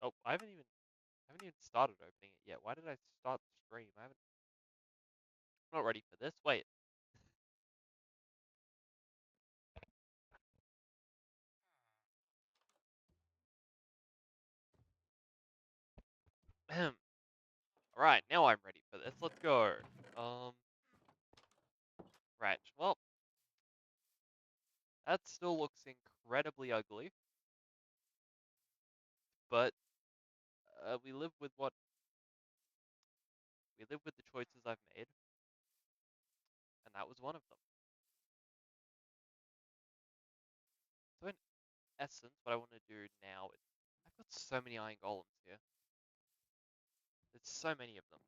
Oh, I haven't even started opening it yet. Why did I start the stream? I'm not ready for this. Wait. Alright, now I'm ready for this. Let's go. Um, right. Well, that still looks incredibly ugly, but we live with the choices I've made, and that was one of them. So in essence, what I want to do now is I've got so many iron golems here. There's so many of them.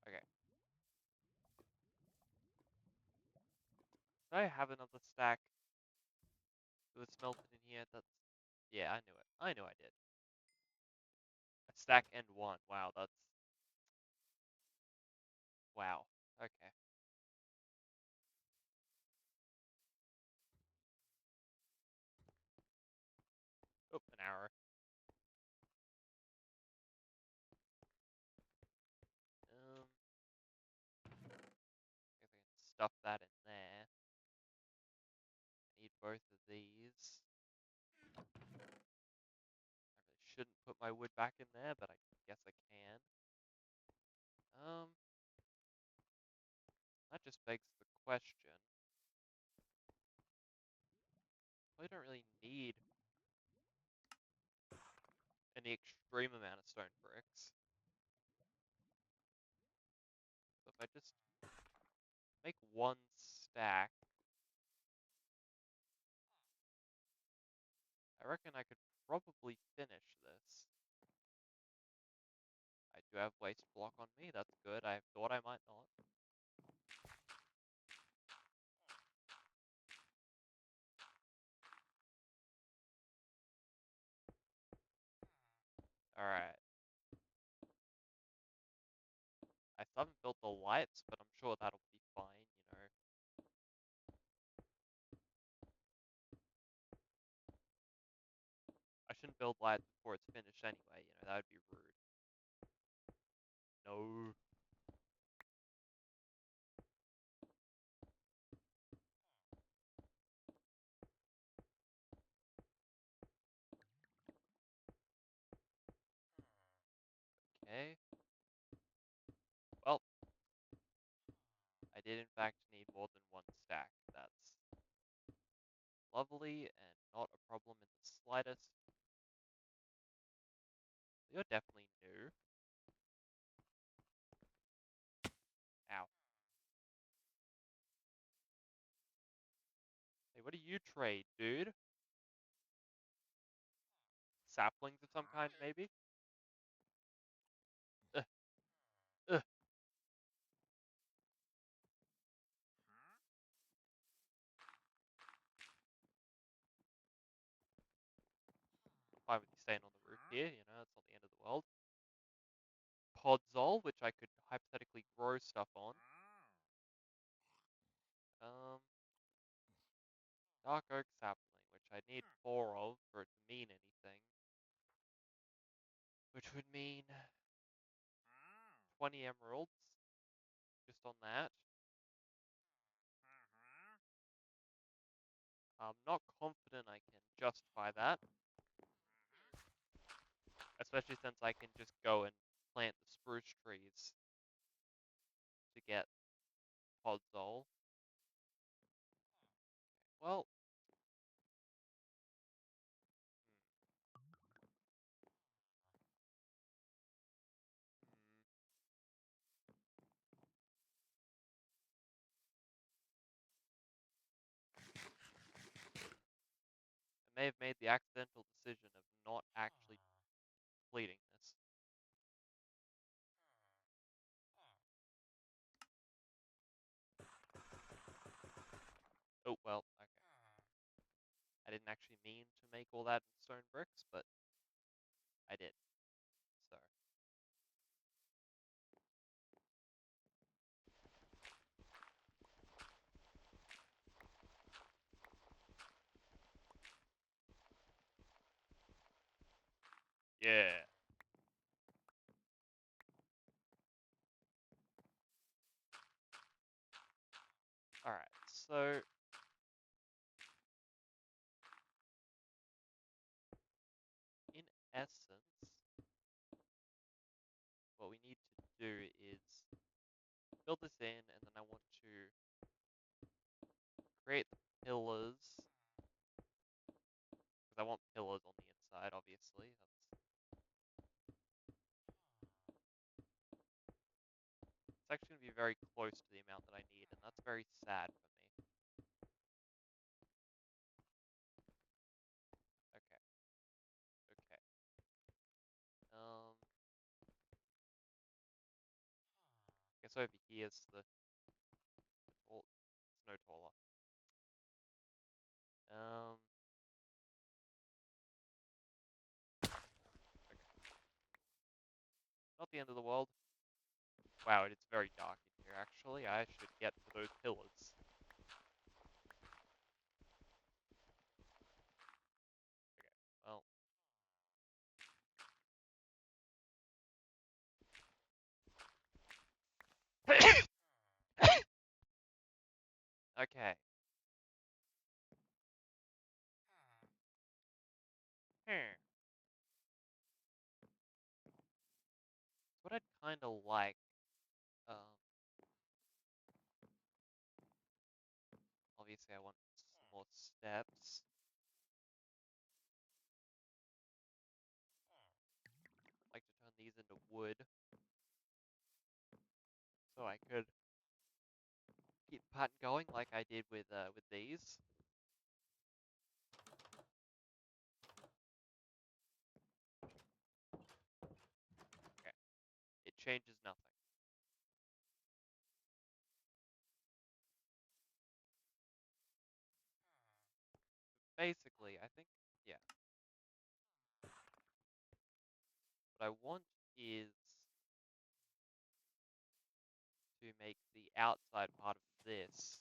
Okay. Do I have another stack that was smelted in here? Yeah, I knew it. I knew I did. A stack and one. Wow, that's wow. Okay. Oh, an arrow. I guess I can stuff that in there. I need both of these. I really shouldn't put my wood back in there, but I guess I can. Um, that just begs the question. I don't really need any extreme amount of stone bricks. So if I just make one stack, I reckon I could probably finish this. I do have waste block on me, that's good. I thought I might not. Alright. I still haven't built the lights, but I'm sure that'll be fine, you know. I shouldn't build lights before it's finished anyway, you know, that would be rude. No. Okay. Well, I did in fact need more than one stack. That's lovely and not a problem in the slightest. You're definitely new. Ow. Hey, what do you trade, dude? Saplings of some kind, maybe? Ugh, ugh. Fine with you staying on the roof here, you know, it's not the end of the world. Podzol, which I could hypothetically grow stuff on. Um, Dark Oak Sapling, which I need 4 of for it to mean anything. Which would mean 20 emeralds, just on that. I'm not confident I can justify that, especially since I can just go and plant the spruce trees to get Podzol. Well, hmm, I may have made the accidental decision of not actually completing this. Oh, well, okay. I didn't actually mean to make all that in stone bricks, but I did. So, Yeah. Alright, so in essence, what we need to do is build this in, and then I want to create the pillars, because I want pillars on the inside, obviously. It's actually going to be very close to the amount that I need, and that's very sad for me. Okay, okay. I guess over here is the tall, it's no taller. Um, okay. Not the end of the world. Wow, it's very dark in here, actually. I should get to those pillars. Okay, well. Okay. Hmm. What I'd kind of like, um, obviously I want some more steps. I'd like to turn these into wood, so I could keep the pattern going like I did with these. Okay. It changes nothing. Basically, I think, yeah. What I want is to make the outside part of this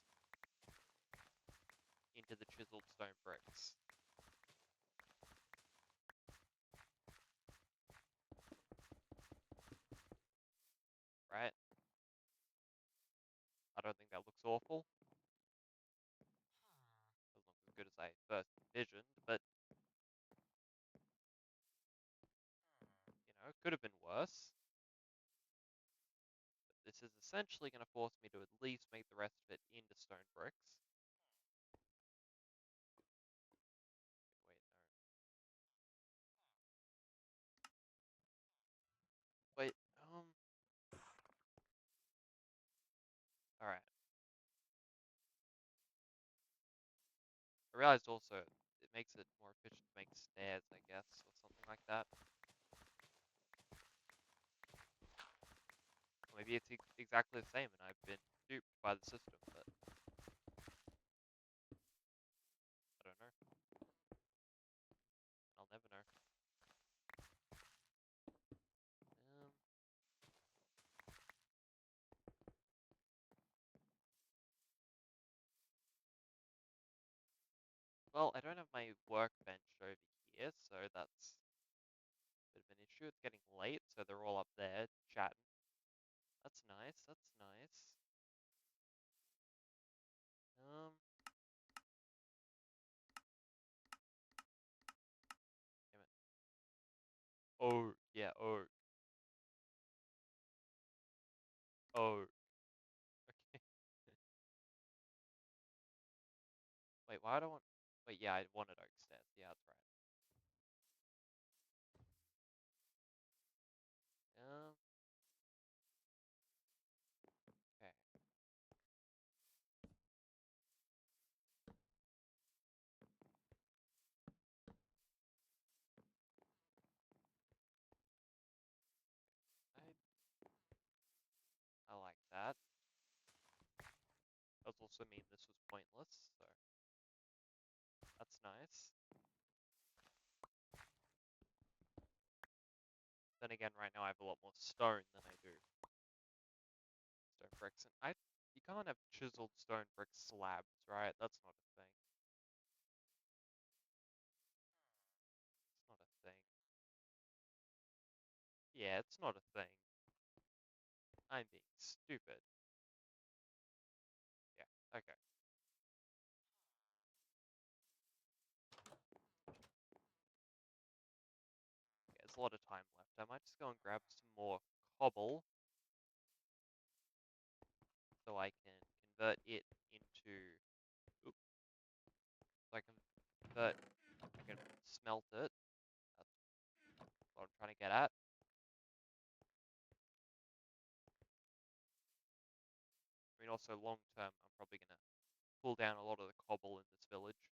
into the chiseled stone bricks, right? I don't think that looks awful. Doesn't look as good as I first envisioned, but, it could have been worse. But this is essentially going to force me to at least make the rest of it into stone bricks. Wait, no. Wait, alright. I realized also it makes it more efficient to make stairs, I guess, or something like that. Or maybe it's exactly the same and I've been duped by the system, but I don't know. I'll never know. Um, well, I don't have my workbench over here, so that's a bit of an issue. It's getting late, so they're all up there chatting. That's nice, that's nice. Um, damn it. Oh, yeah, oh, oh. Okay. Wait, why do I want... Wait, yeah, I wanted oak stairs. Yeah, that's right. Um, okay. I I like that. Does also mean this was pointless, so that's nice. Then again, right now I have a lot more stone than I do stone bricks, and you can't have chiseled stone brick slabs, right? That's not a thing. It's not a thing. Yeah, it's not a thing. I'm being stupid. Yeah, okay. Yeah, there's a lot of time left. I might just go and grab some more cobble so I can convert it into. Oops, so I can convert. I can smelt it. That's what I'm trying to get at. I mean, also long term, I'm probably gonna pull down a lot of the cobble in this village.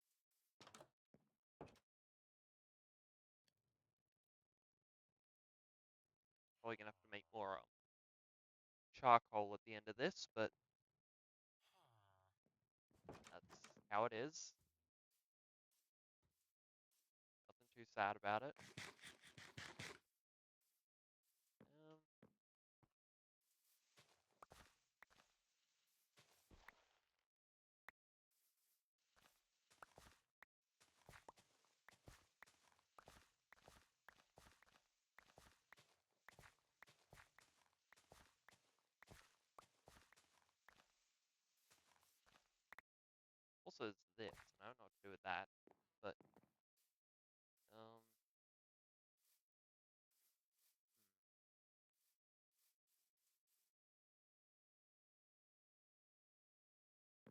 Probably gonna have to make more charcoal at the end of this, but that's how it is. Nothing too sad about it. Also, there's this, and I don't know what to do with that, but um, okay. Hmm,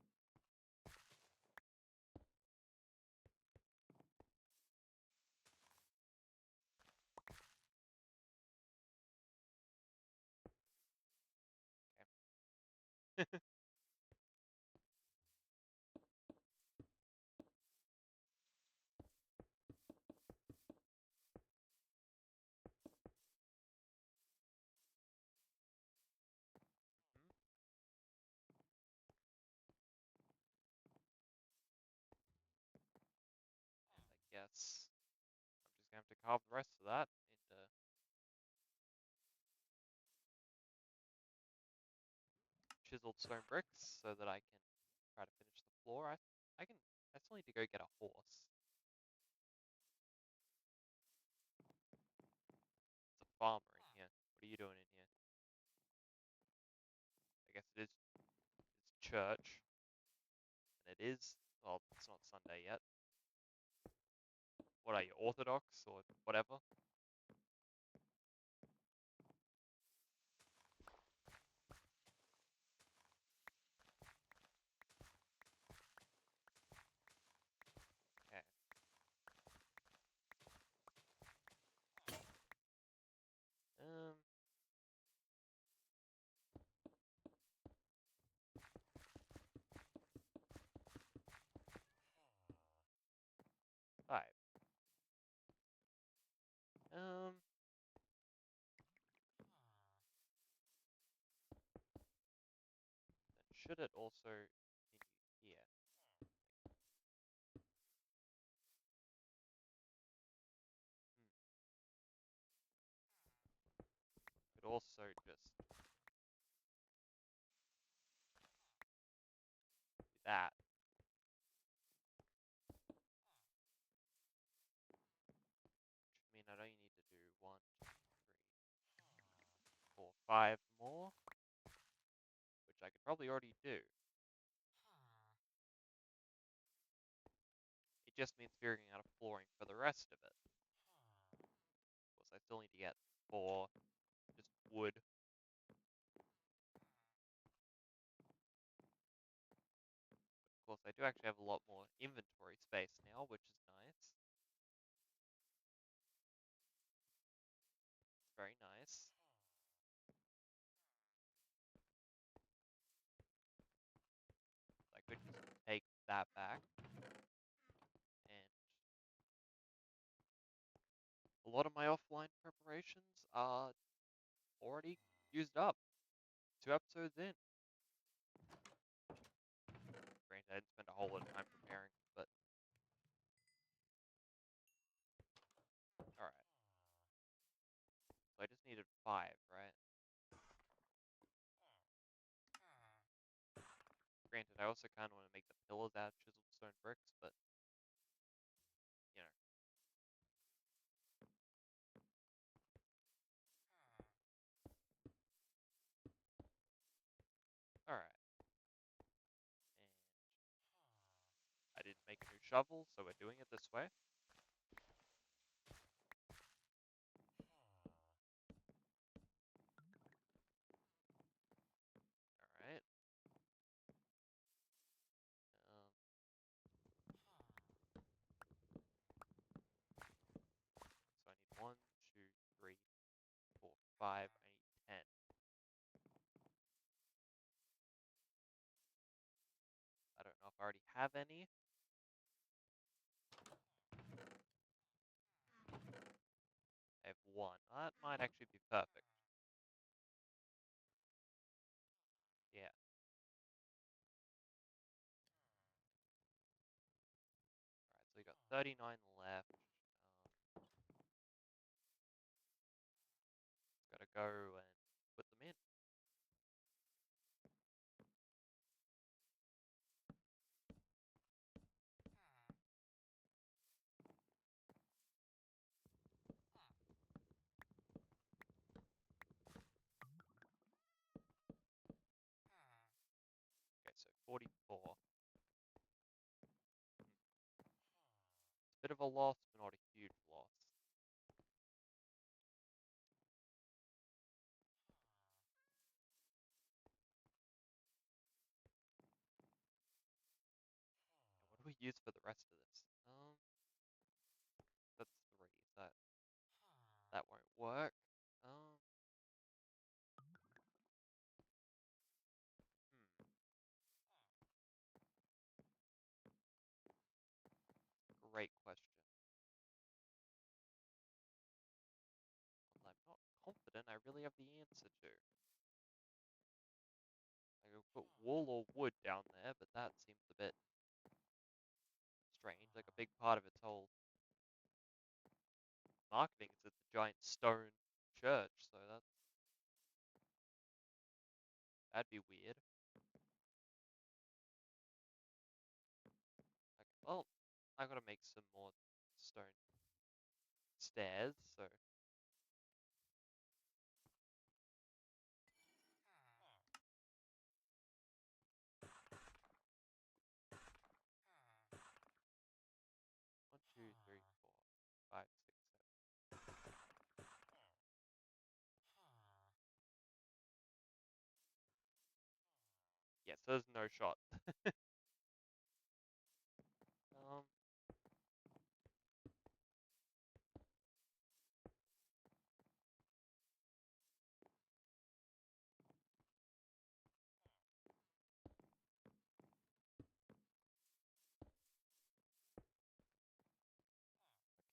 and I guess I'm just gonna have to carve the rest of that into chiseled stone bricks so that I can try to finish the floor. I can. I still need to go get a horse. It's a farmer in here. What are you doing in here? I guess it is. It's church, and it is. Well, it's not Sunday yet. What are you, Orthodox or whatever? Okay. Um. 5. Um. Then should it also continue here? Hmm. Could also just do that. Which mean I only need to do 1, 2, 3, 4, 5 more, which I could probably already do. It just means figuring out a flooring for the rest of it. Of course, I still need to get 4 just wood. Of course, I do actually have a lot more inventory space now, which is nice. Very nice. I could just take that back, and a lot of my offline preparations are already used up. 2 episodes in. Granted, I didn't spend a whole lot of time preparing, but alright. So I just needed 5, right? Granted, I also kind of want to make the pillars out of chiseled stone bricks, but, you know. shovel, so we're doing it this way. Alright. So I need 1, 2, 3, 4, 5. I need 10. I don't know if I already have any. I have 1. That might actually be perfect. Yeah. Alright, so we got 39 left. Gotta go and put them in. Okay, so 44. It's a bit of a loss, but not a huge loss. And what do we use for the rest of this? That's 3. So that won't work. Hmm. Great question. I'm not confident I really have the answer to. I could put wool or wood down there, but that seems a bit strange. Like a big part of its whole marketing is it's a giant stone church, so that'd be weird. Okay, well, I gotta make some more stone stairs, so 1, 2, 3, 4, 5, 6, 7. Yes, there's no shot. Um,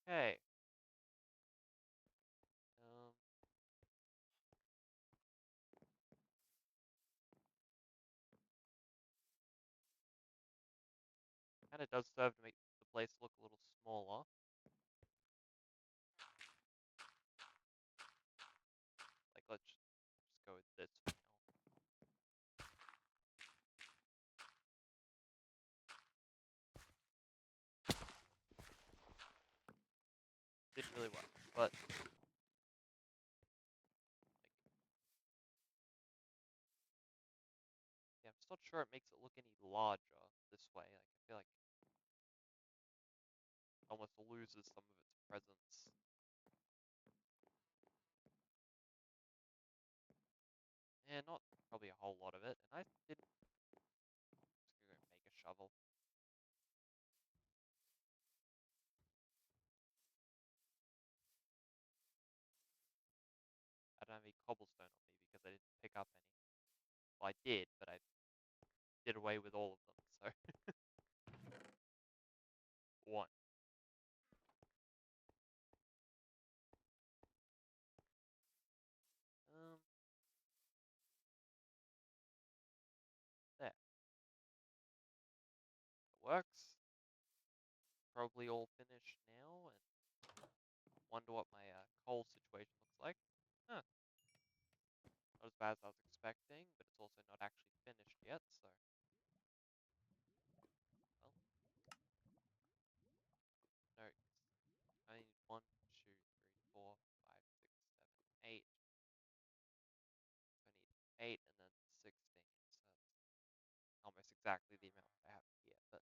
okay. Um, kind of does serve to make the place look a little smaller. Like, let's just go with this for now. Didn't really work, but like, yeah, I'm just not sure it makes it look any larger this way. Like, I feel like it almost loses some of its presence. Yeah, not probably a whole lot of it. And I didn't. Just gonna go make a shovel. I don't have any cobblestone on me because I didn't pick up any. Well, I did, but I did away with all of them. So 1. Um, there. It works. Probably all finished now, and wonder what my coal situation looks like. Huh. Not as bad as I was expecting, but it's also not actually finished yet, so well, no. I need 1, 2, 3, 4, 5, 6, 7, 8. I need 8 and then 16. So that's almost exactly the amount I have here, but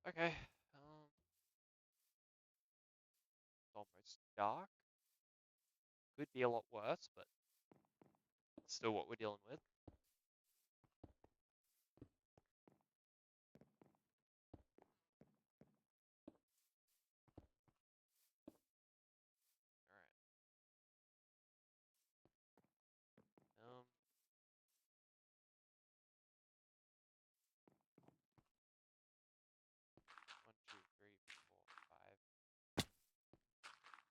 Okay. It's almost dark. Could be a lot worse, but still what we're dealing with. Alright. 1, 2, 3, 4, 5.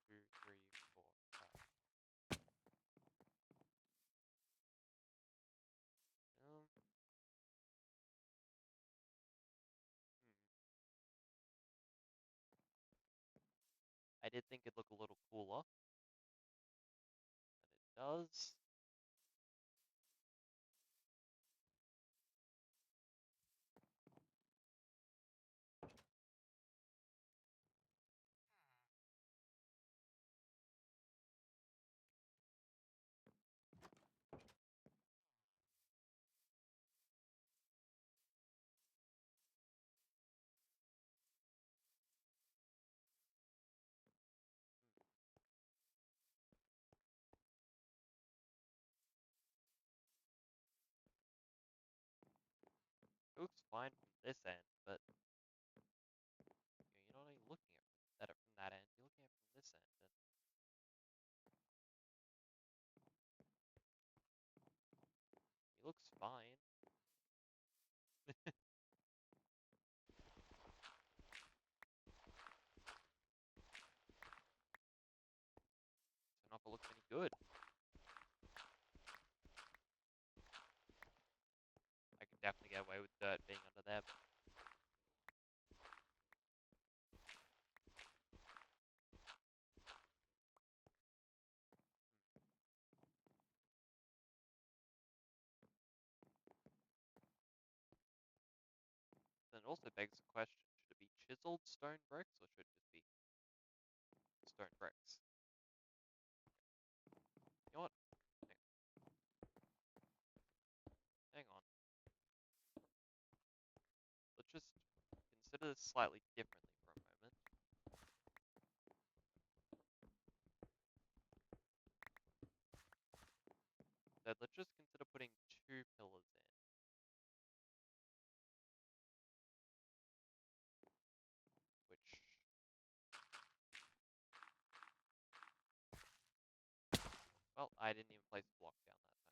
2, 3, 4, 5. Um, hmm. I did think it'd look a little cooler than it does. It looks fine from this end, but you're not even looking at it from that end. You're looking at it from this end, and it looks fine. So not if it looks any good. I could definitely get away with dirt being under there, but then it also begs the question, should it be chiseled stone bricks or should it just be stone bricks? You know what? Hang, hang on. Let's just consider this slightly differently for a moment. So let's just consider putting 2 pillars in, which, well, I didn't even place a block down that time.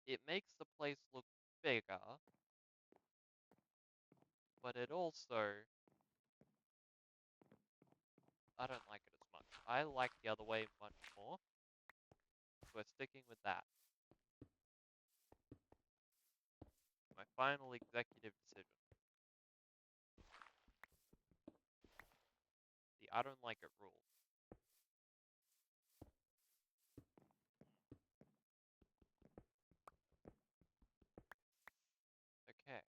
It makes the place look bigger, but it also, I don't like it as much. I like the other way much more, so we're sticking with that. My final executive decision. The I don't like it rule. Okay.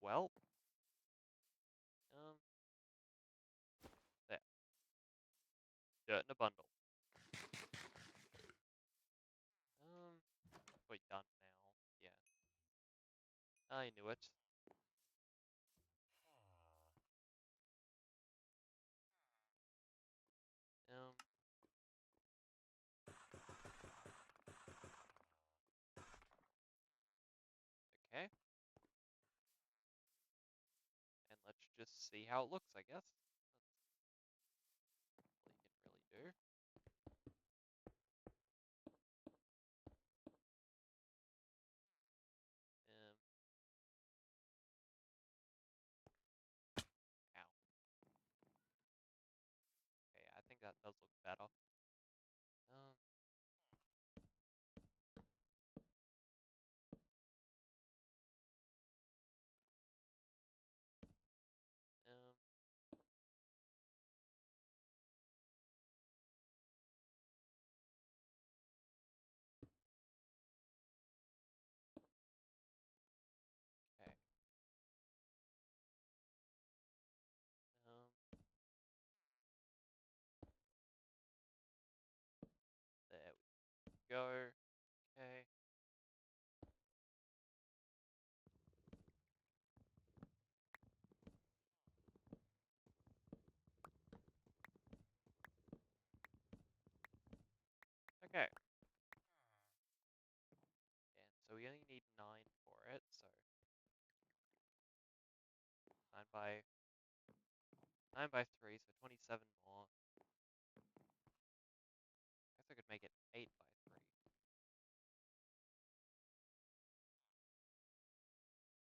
Well, um, there. Dirt in a bundle. We're done now. Yeah. I knew it. Um, okay. And let's just see how it looks, I guess. That's all you can really do. Um, ow. Okay, I think that does look better. Um, um, okay. Um, there we go. Okay. Okay. And so we only need 9 for it, so 9 by 3, so 27 more. I guess I could make it 8 by 3.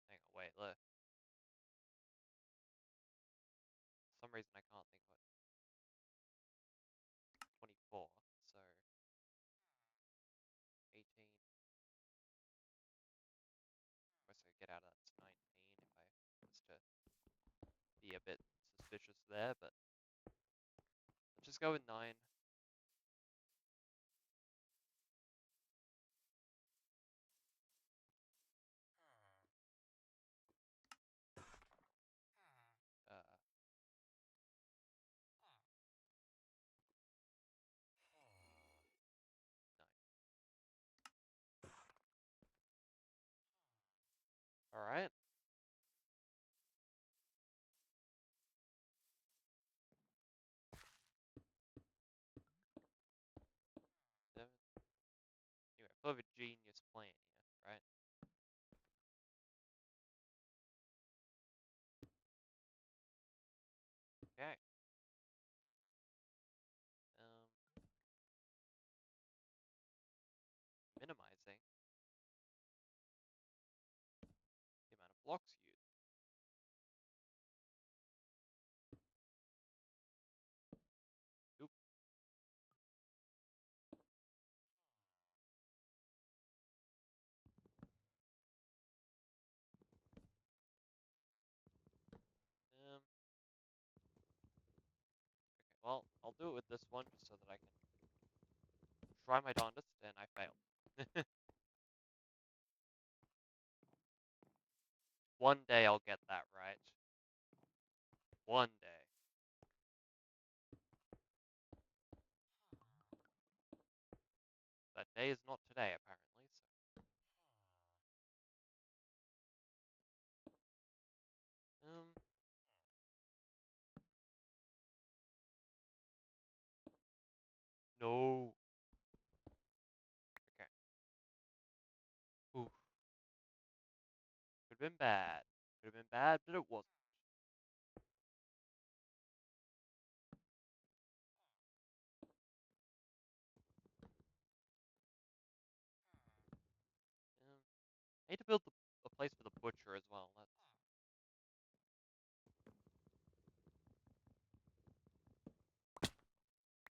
Hang on, wait, look. For some reason I can't think what 24, so 18. I guess I get out of that to 19 if I was to be a bit suspicious there, but let's just go with 9. Uh, 9. Alright. 7. Anyway, I have a genius plan here, right? Okay. Minimizing the amount of blocks used. Oop. Okay, well, I'll do it with this one just so that I can try my darndest, and I failed. One day I'll get that right. One day. That day is not today, apparently, so. No. Okay. Oof. Could have been bad. Could have been bad, but it wasn't. I need to build a place for the butcher as well.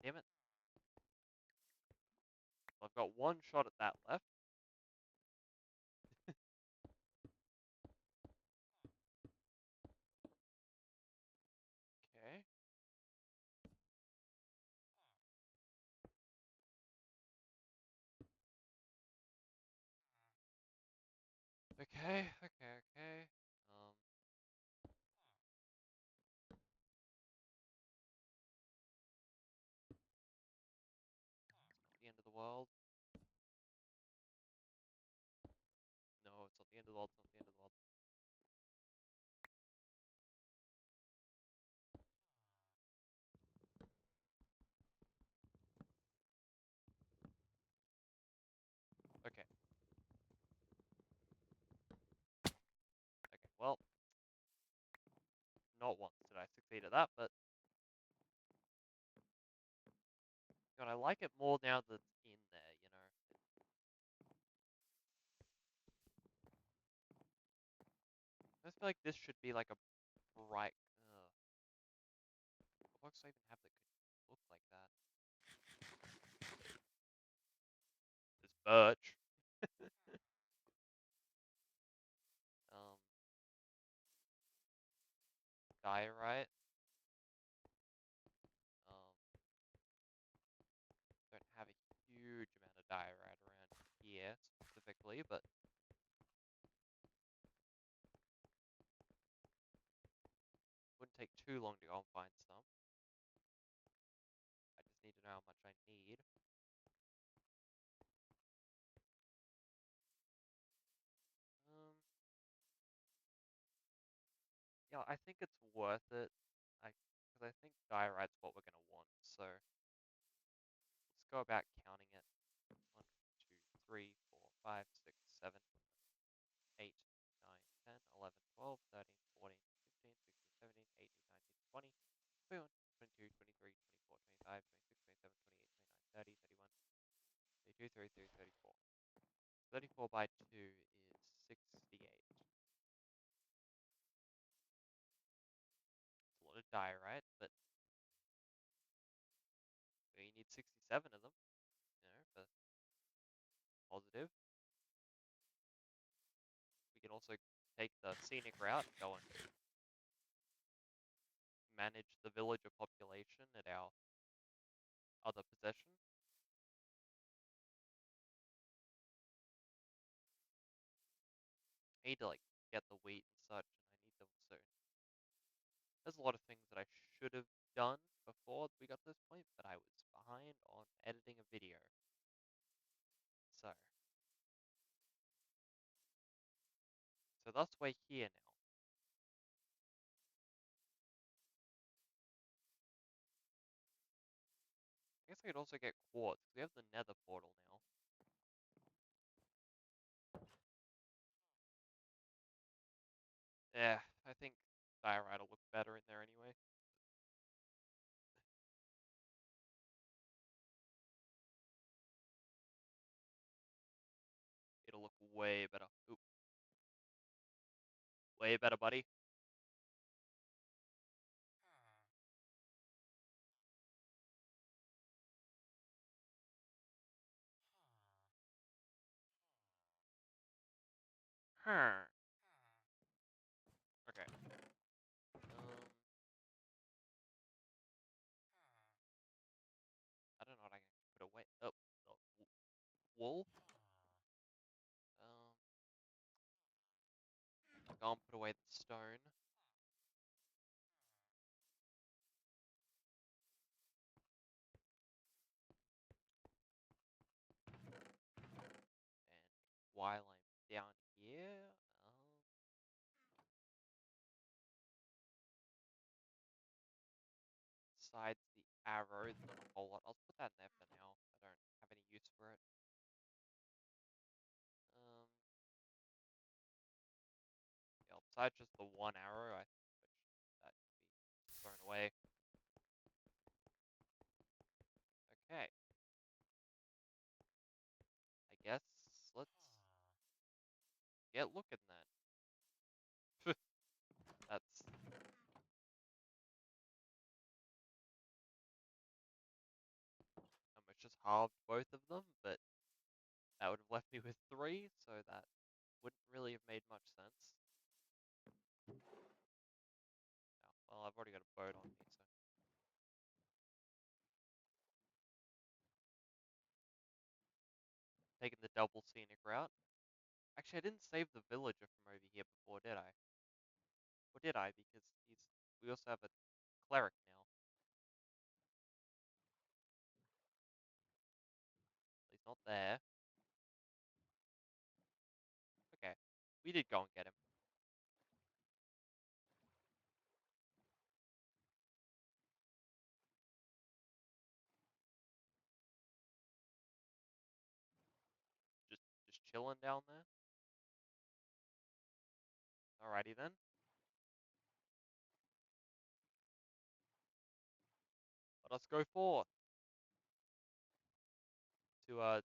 Damn it. I've got one shot at that left. Okay. Okay. It's not the end of the world. No, it's not the end of the world. It's not the end of the world. Okay. Okay. Well, not once did I succeed at that, but God, I like it more now that it's in there, you know. I just feel like this should be like a bright. What box do I even have that could look like that? It's birch. Um, diorite. Don't have a huge amount of diorite around here specifically, but wouldn't take too long to go and find some. I just need to know how much I need. Yeah, I think it's worth it. Because I think diorite's what we're gonna want. So let's go about counting it. 1, 2, 3, 4, 5, 6, 7, 8, 9, 10, 11, 12, 13, 14, 15, 16, 17, 18, 19, 20, 21, 22, 23, 24, 25, 26, 27, 28, 29, 30, 31, 32, 33, 34. 34 by 2 is 68. It's a lot of diorite, but you need 67 of them, for positive. We can also take the scenic route and go and manage the villager population at our other possession. I need to get the wheat and such, and I need to also. There's a lot of things that I should have done before we got to this point, but I was behind on editing a video. So thus we're here now. I guess I could also get quartz. We have the nether portal now. Yeah, I think diorite will look better in there anyway. It'll look way better. Ooh, way better, buddy. Huh. Okay. I don't know what I can put away. Oh, the wool. Um, Go and put away the stone. And while I'm down here, besides the arrow, there's not a whole lot. I'll put that in there for now. I don't have any use for it. Yeah, besides just the one arrow, I think that can be thrown away. Okay. I guess let's get looking then. That's almost just halved both of them, but that would have left me with 3, so that wouldn't really have made much sense. Oh, well, I've already got a boat on me, so. Taking the double scenic route. Actually, I didn't save the villager from over here before, did I? Or did I? Because we also have a cleric now. He's not there. Okay. We did go and get him. Just chilling down there. Alrighty then. Let us go forth to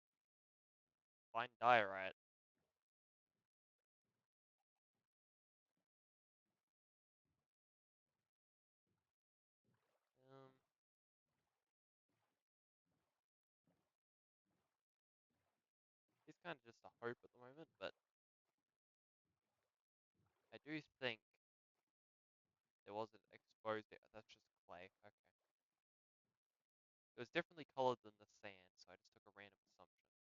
find diorite. Um, he's kind of just a hope at the moment, but I do think there was an exposed. That's just clay. Okay. It was differently colored than the sand, so I just took a random assumption. Right?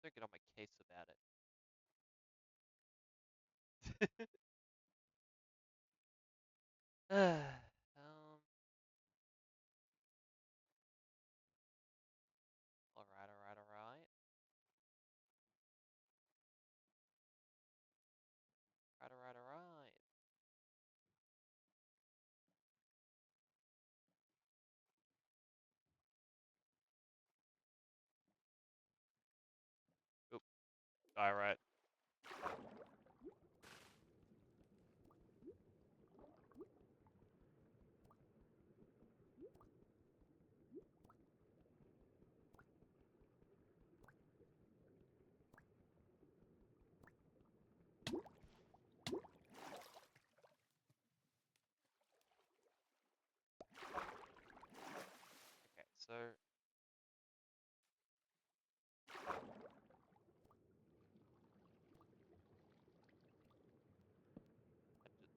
Don't get on my case about it. um. All right. All right. All right. All right. All right. diorite. Okay, so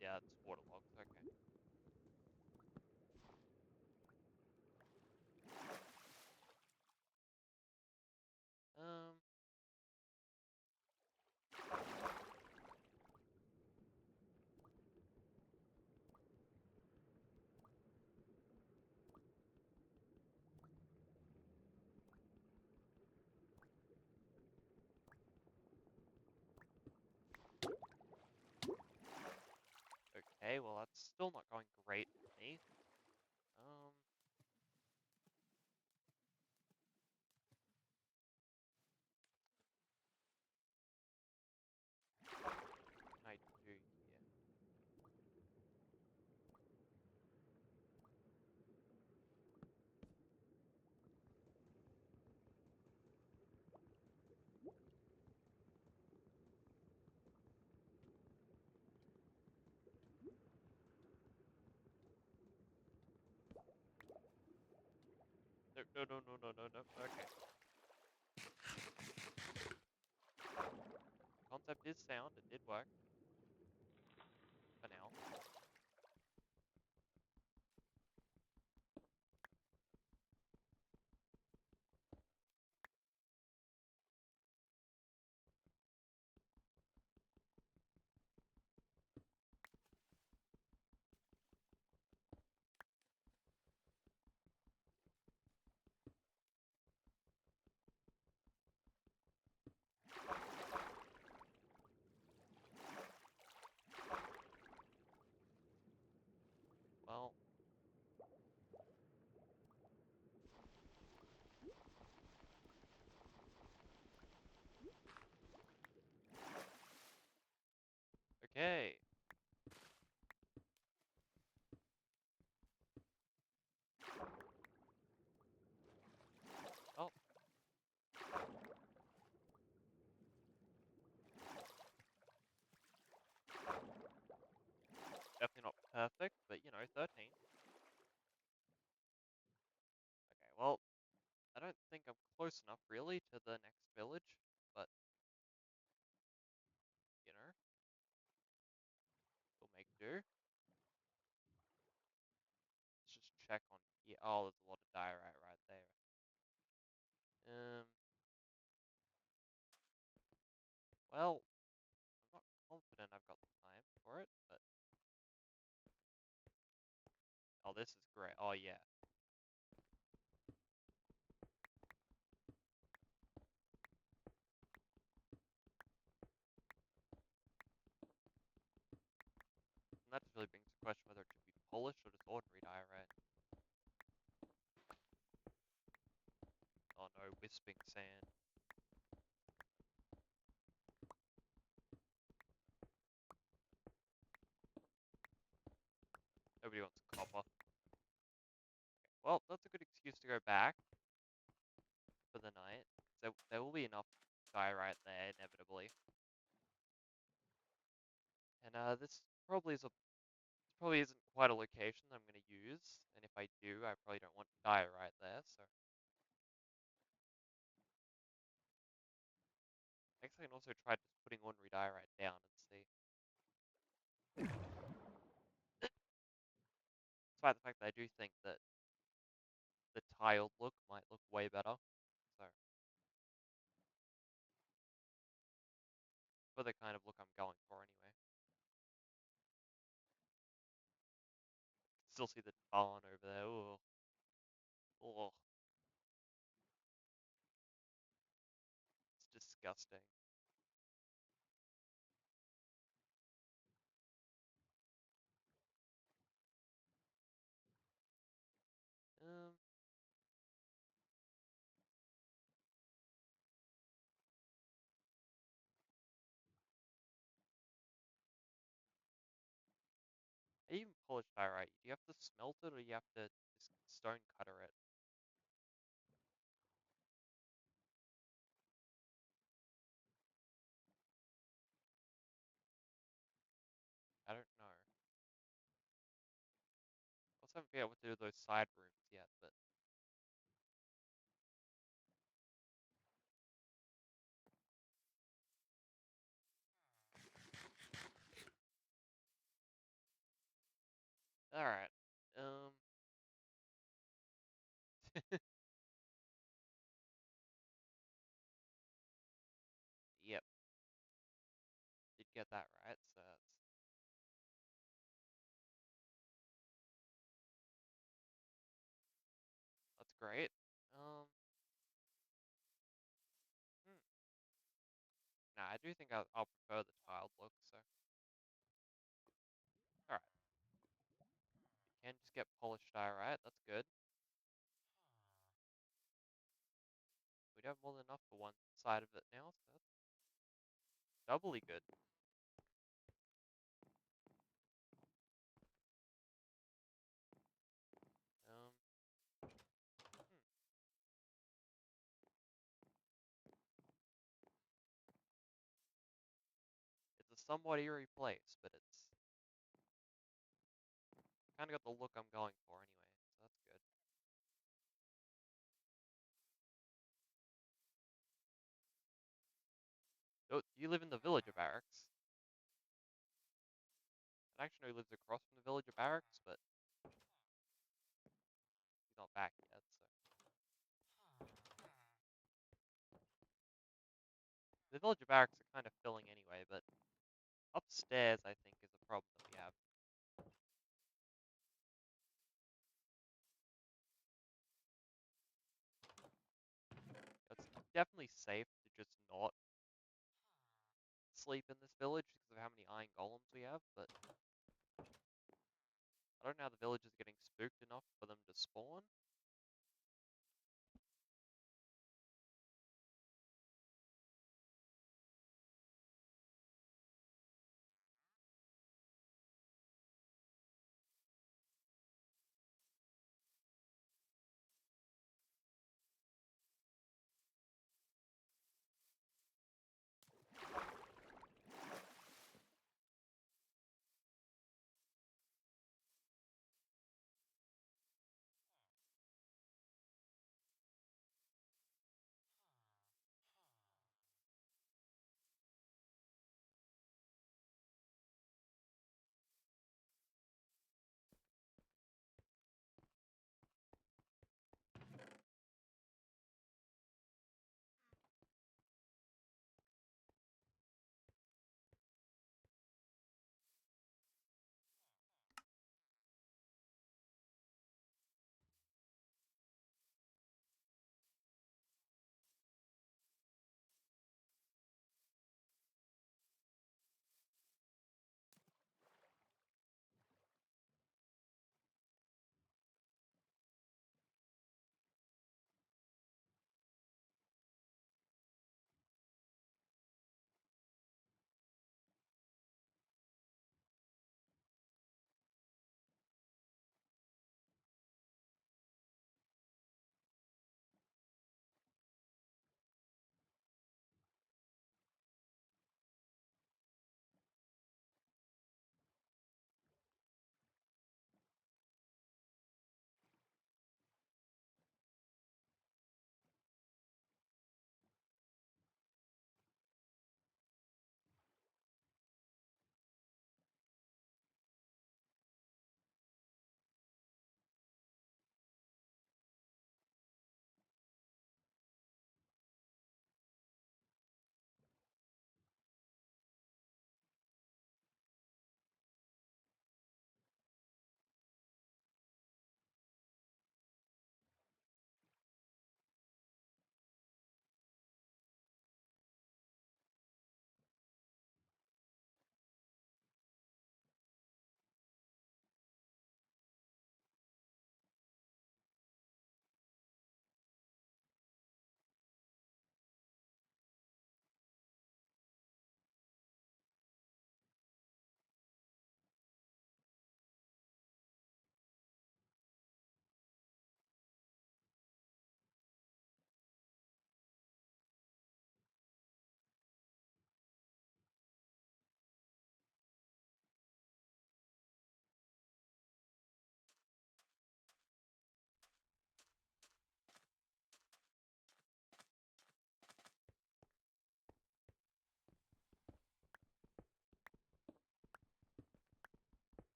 yeah, it's waterlogged. Okay. Um. Okay. Well, that's still not going great for me. Um. What can I do here? No, no, no, no, no, no, no. Okay. The concept is sound. It did work for now. Well, okay. Oh, definitely not perfect, but 13. Okay, well, I don't think I'm close enough really to the next village, but you know, we'll make do. Let's just check on here. Oh, there's a lot of diorite right there. Um, well, I'm not confident I've got the time for it, but oh, this is great. Oh yeah. And that just really brings the question whether it should be polished or just ordinary diorite. Oh no, wisping sand. Nobody wants copper. Well, that's a good excuse to go back for the night. So there will be enough diorite there inevitably. And this probably isn't quite a location that I'm going to use. And if I do, I probably don't want diorite there. So I guess I can also try just putting ordinary diorite down and see. Despite the fact that I do think that the tiled look might look way better. So for the kind of look I'm going for anyway. Still see the barn over there. Ooh. Oh, it's disgusting. Um, polished diorite, do you have to smelt it or you have to just stone cutter it? I don't know. I also haven't figured out what to do with those side rooms yet, but alright. Um, yep, did get that right, so that's great. Um, hmm. Nah, I do think I'll prefer the tiled look, so alright. We can just get polished diorite, that's good. We'd have more than enough for one side of it now, so that's doubly good. Um, hmm. It's a somewhat eerie place, but it's kind of got the look I'm going for anyway, so that's good. Oh, you live in the villager barracks. I actually know he lives across from the villager barracks, but he's not back yet, so. The villager barracks are kind of filling anyway, but upstairs, I think, is a problem that we have. It's definitely safe to just not sleep in this village because of how many iron golems we have, but I don't know how the villagers are getting spooked enough for them to spawn.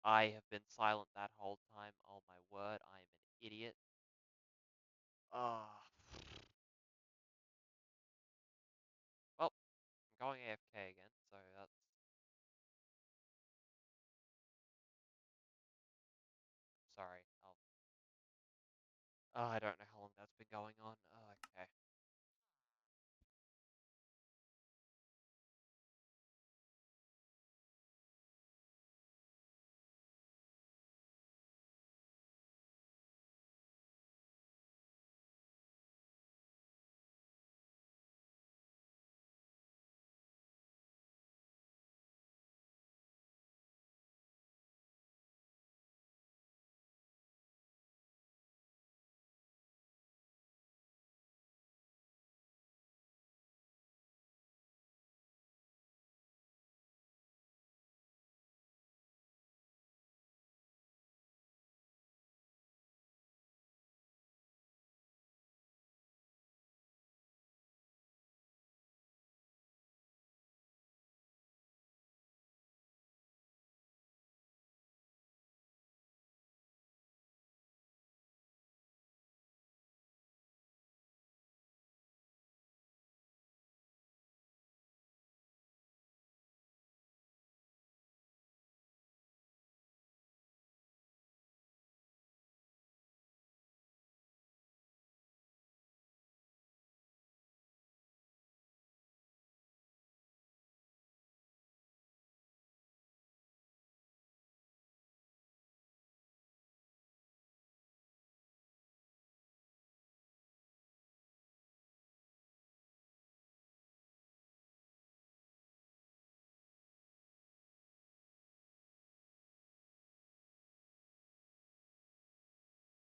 I have been silent that whole time. Oh my word, I am an idiot. Ah. Well, I'm going AFK again, so that's... Sorry. Oh, I don't know how long that's been going on. Oh, okay.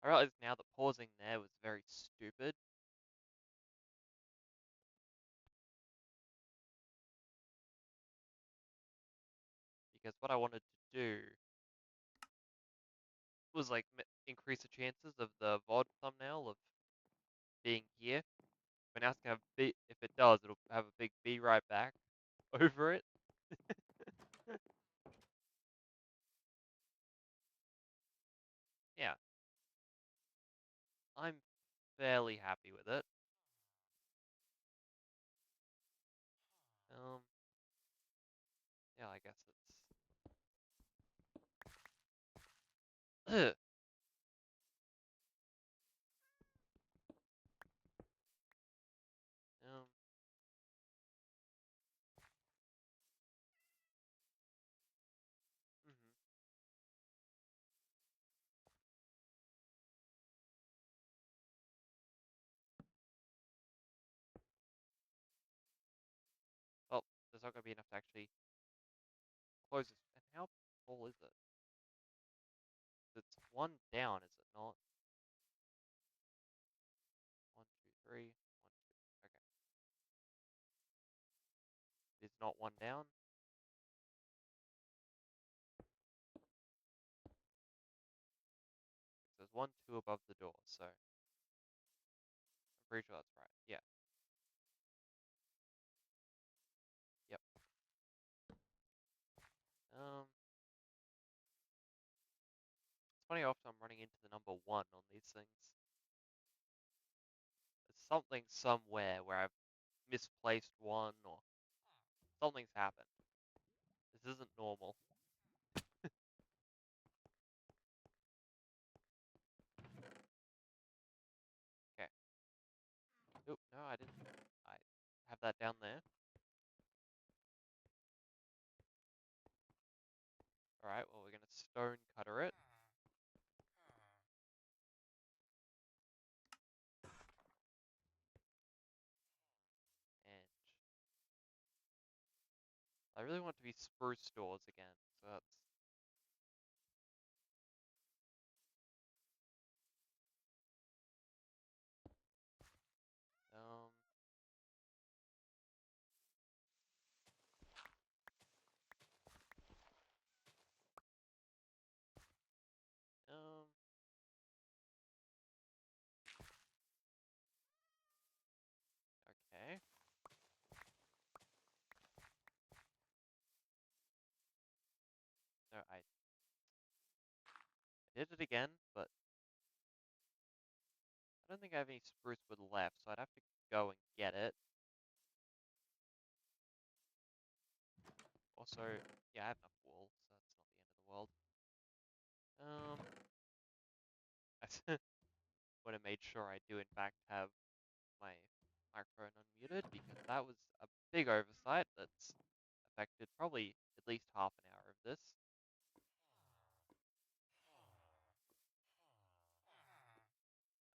I realize now that pausing there was very stupid, because what I wanted to do was like increase the chances of the VOD thumbnail of being here. But now it's gonna have if it does, it'll have a big "be right back" over it. Yeah, I'm fairly happy with it. Um, yeah, I guess it's um. Mhm. Well, there's not gonna be enough to actually close this. And how tall is it? It's one down, is it not? One, two, three. One, two. Okay, it's not one down. There's one, two above the door, so I'm pretty sure that's right. Yeah. Yep. Um, it's funny how often I'm running into the number one on these things. There's something somewhere where I've misplaced one or something's happened. This isn't normal. Okay. Oh, no, I didn't. I have that down there. Alright, well, we're gonna stone cutter it. And I really want it to be spruce doors again, so that's... Um, um, okay. No, did it again, but I don't think I have any spruce wood left, so I'd have to go and get it. Also, yeah, I have enough wool, so that's not the end of the world. I would have made sure I do in fact have my microphone unmuted, because that was a big oversight that's affected probably at least half an hour of this.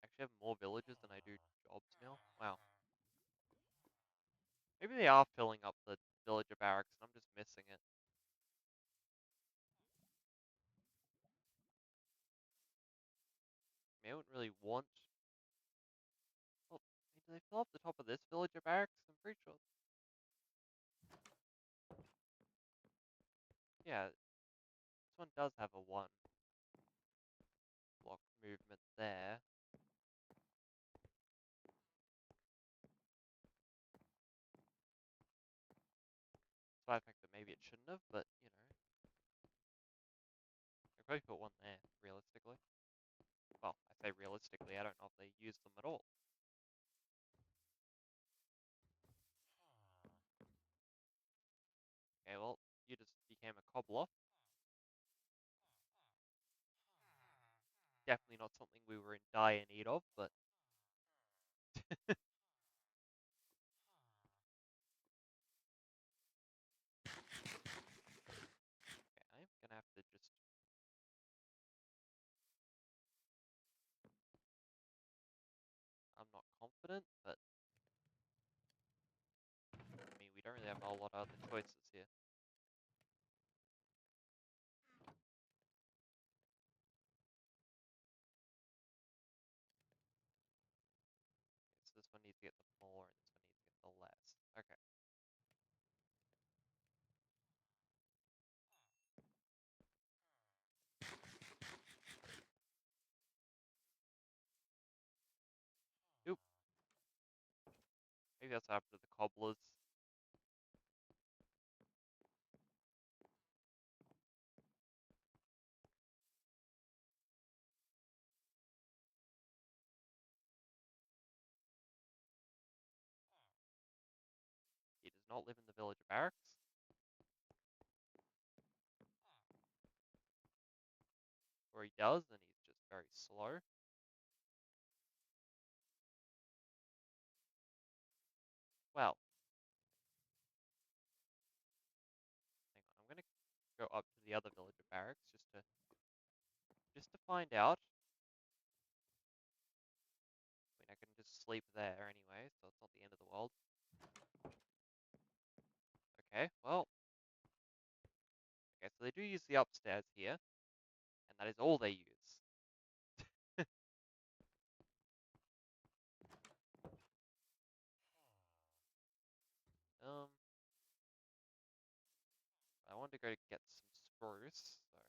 I actually have more villagers than I do jobs now. Wow. Maybe they are filling up the villager barracks and I'm just missing it. I mean, I wouldn't really want... Well, I mean, do they fill up the top of this villager barracks? I'm pretty sure. Yeah, this one does have a 1 block movement there. So I think that maybe it shouldn't have, but, you know. I probably put 1 there, realistically. Well, I say realistically, I don't know if they use them at all. Okay, well, you just became a cobbler. Definitely not something we were in dire need of, but... Okay, I'm gonna have to just... I'm not confident, but... I mean, we don't really have a whole lot of other choices here. So this one needs to get the more, and this one needs to get the less. Okay. Oop. Maybe that's after the cobblers. He does not live in the villager barracks. Or he does, and he's just very slow. Well. Hang on, I'm gonna go up to the other villager barracks just to find out. I mean, I can just sleep there anyway, so it's not the end of the world. Okay, well. Okay, so they do use the upstairs here, and that is all they use. I want to go get some spruce, so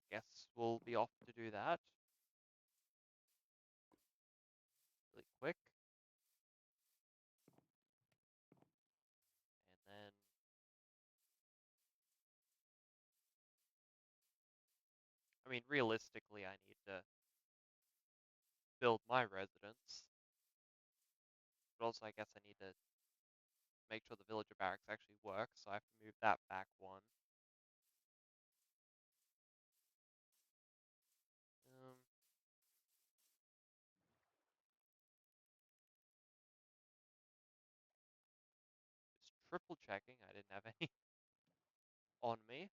I guess we'll be off to do that really quick. And then I mean, realistically, I need to build my residence, but also I guess I need to make sure the villager barracks actually work, so I have to move that back 1. Um, just triple checking, I didn't have any on me.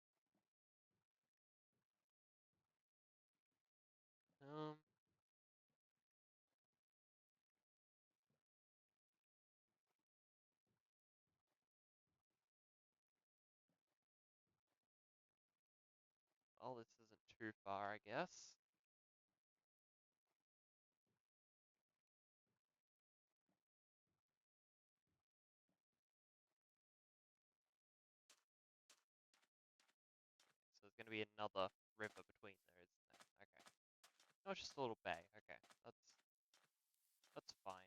Um, well, this isn't too far, I guess. So there's going to be another river between there, isn't there? Okay. No, it's just a little bay. Okay, that's fine.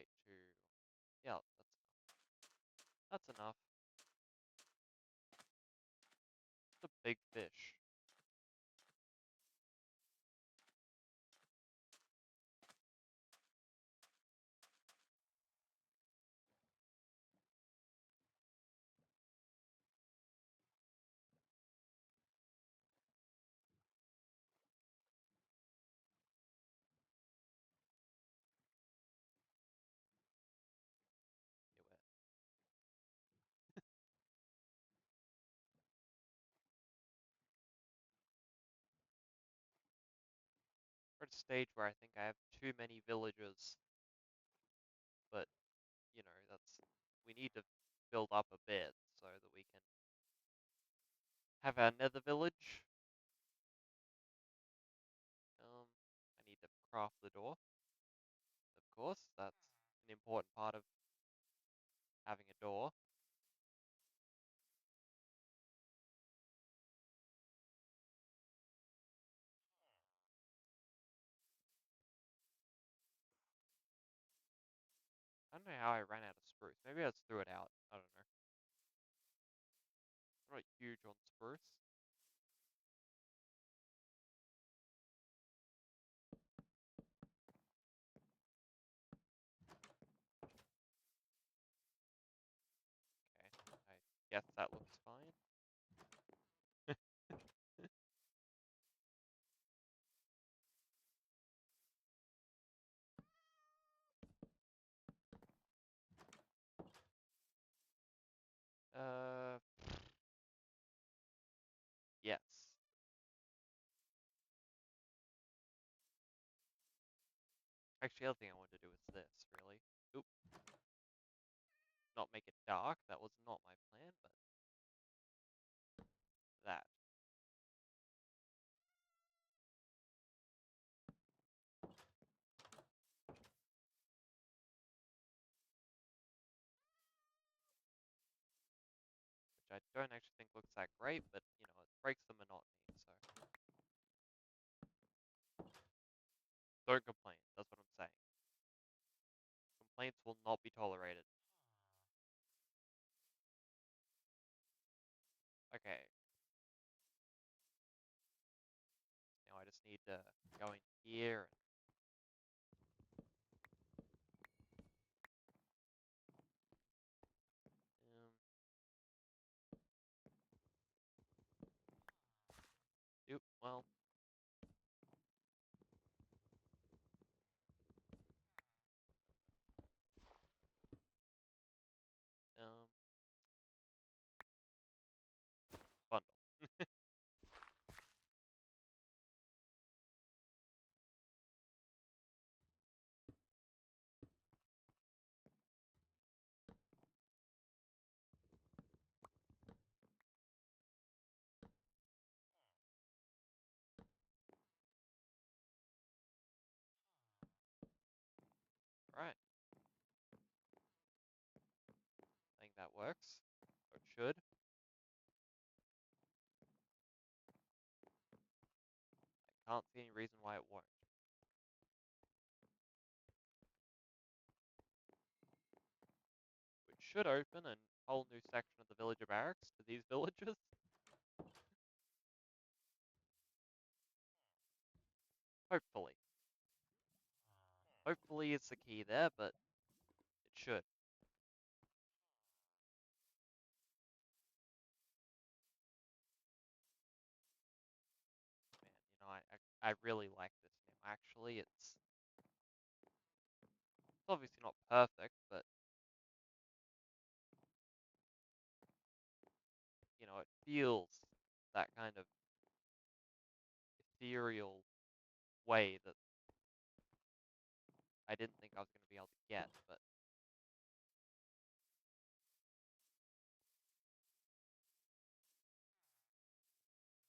migrate to... Yeah, that's enough. It's a big fish. We're at a stage where I think I have too many villagers, but, you know, we need to build up a bit so that we can have our nether village. I need to craft the door, of course. That's an important part of having a door. I don't know how I ran out of spruce. Maybe I just threw it out. I don't know. I'm not huge on spruce. Okay, I guess that looks fine. Uh, yes. Actually, the other thing I wanted to do is this, really. Oop. Not make it dark. That was not my plan, but that. Which I don't actually think looks that great, but, you know, it breaks the monotony, so. Don't complain. That's what I'm saying. Complaints will not be tolerated. Okay. Now I just need to go in here. Oop, well. Um, bundle. Alright. I think that works. Or it should. I can't see any reason why it won't. Which should open a whole new section of the villager barracks to these villagers. Hopefully. Hopefully it's the key there, but it should. Man, you know, I really like this now. Actually, it's obviously not perfect, but, you know, it feels that kind of ethereal way that I didn't think I was going to be able to get, but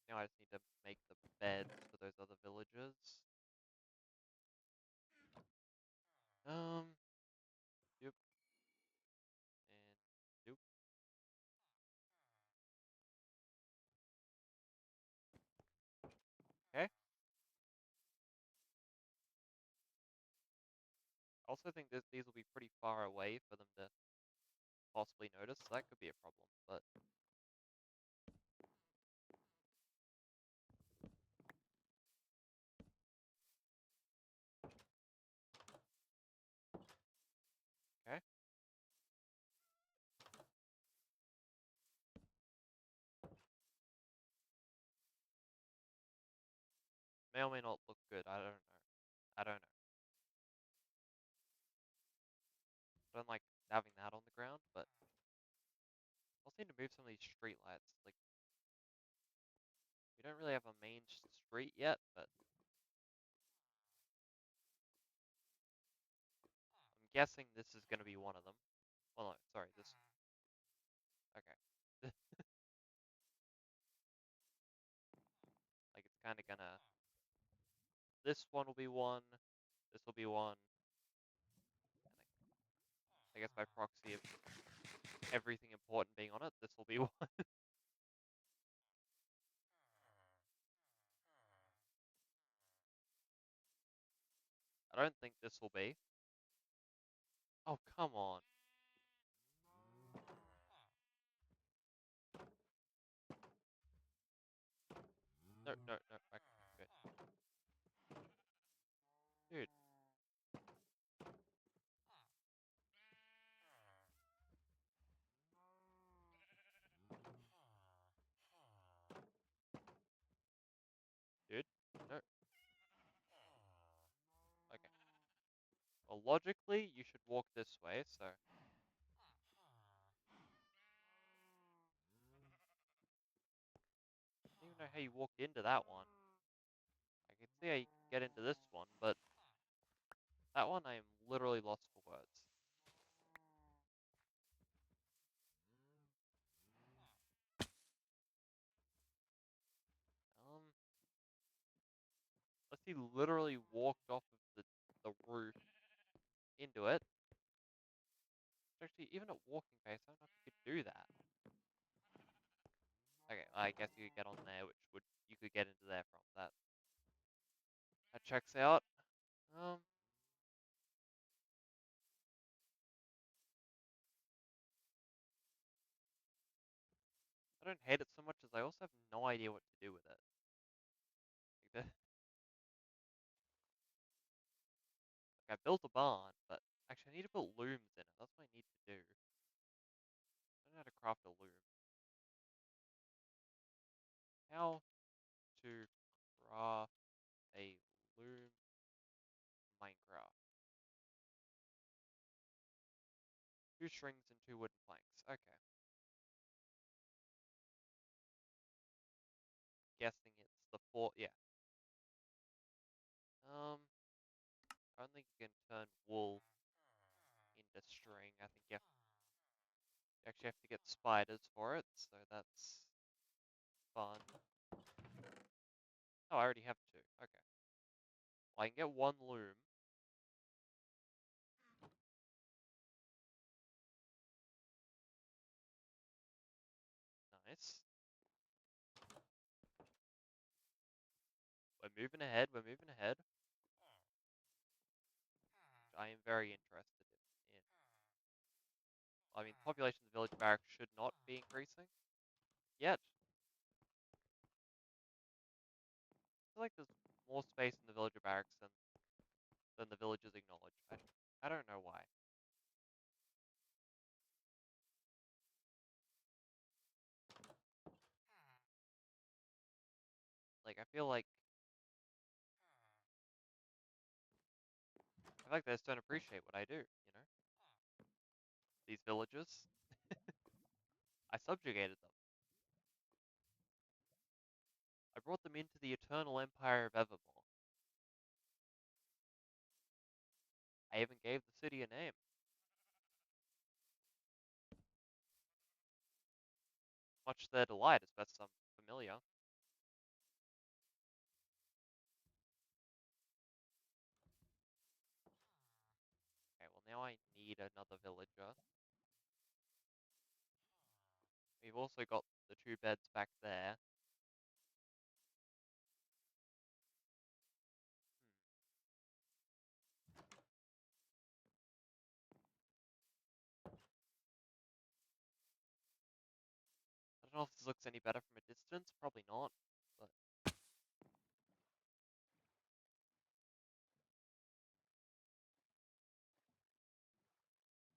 now I just need to make the beds for those other villagers. Yep, and yep. Okay. Also think that these will be pretty far away for them to possibly notice, so that could be a problem, but okay. May or may not look good, I don't know. I don't know. I don't like having that on the ground, but I also need to move some of these street lights. Like, we don't really have a main street yet, but I'm guessing this is going to be one of them. Well, no, sorry, this. Okay. Like, it's kind of gonna. This one will be one. This will be one. And I guess by proxy of everything important being on it, this will be one. I don't think this will be. Oh, come on. No, no, no. Okay, good. Dude, dude. No. Okay. Well, logically, you should walk this way, so. I don't even know how you walked into that one. I can see how you get into this one, but that one I am literally lost for words. Um, unless he literally walked off of the roof into it. Actually, even at walking pace, I don't know if you could do that. Okay, I guess you could get on there, which would you could get into there from that. That checks out. Um, I don't hate it so much as I also have no idea what to do with it. Like I built a barn, but actually I need to put looms in it. That's what I need to do. I don't know how to craft a loom. How to craft a loom Minecraft. 2 strings and 2 wooden planks. Okay. Guessing it's the 4. Yeah. I don't think you can turn wool into string. I think you actually have to get spiders for it, so that's fun. Oh, I already have 2. Okay. Well, I can get 1 loom. Nice. We're moving ahead. We're moving ahead. Which I am very interested in. I mean, population of the village barracks should not be increasing yet. I feel like there's more space in the villager barracks than the villagers acknowledge. I don't know why. Like, I feel like they just don't appreciate what I do, you know? These villagers. I subjugated them. I brought them into the eternal empire of Evermore. I even gave the city a name. Much to their delight, as best I'm familiar. Okay, well now I need another villager. We've also got the 2 beds back there. Hmm. don't know if this looks any better from a distance. Probably not. But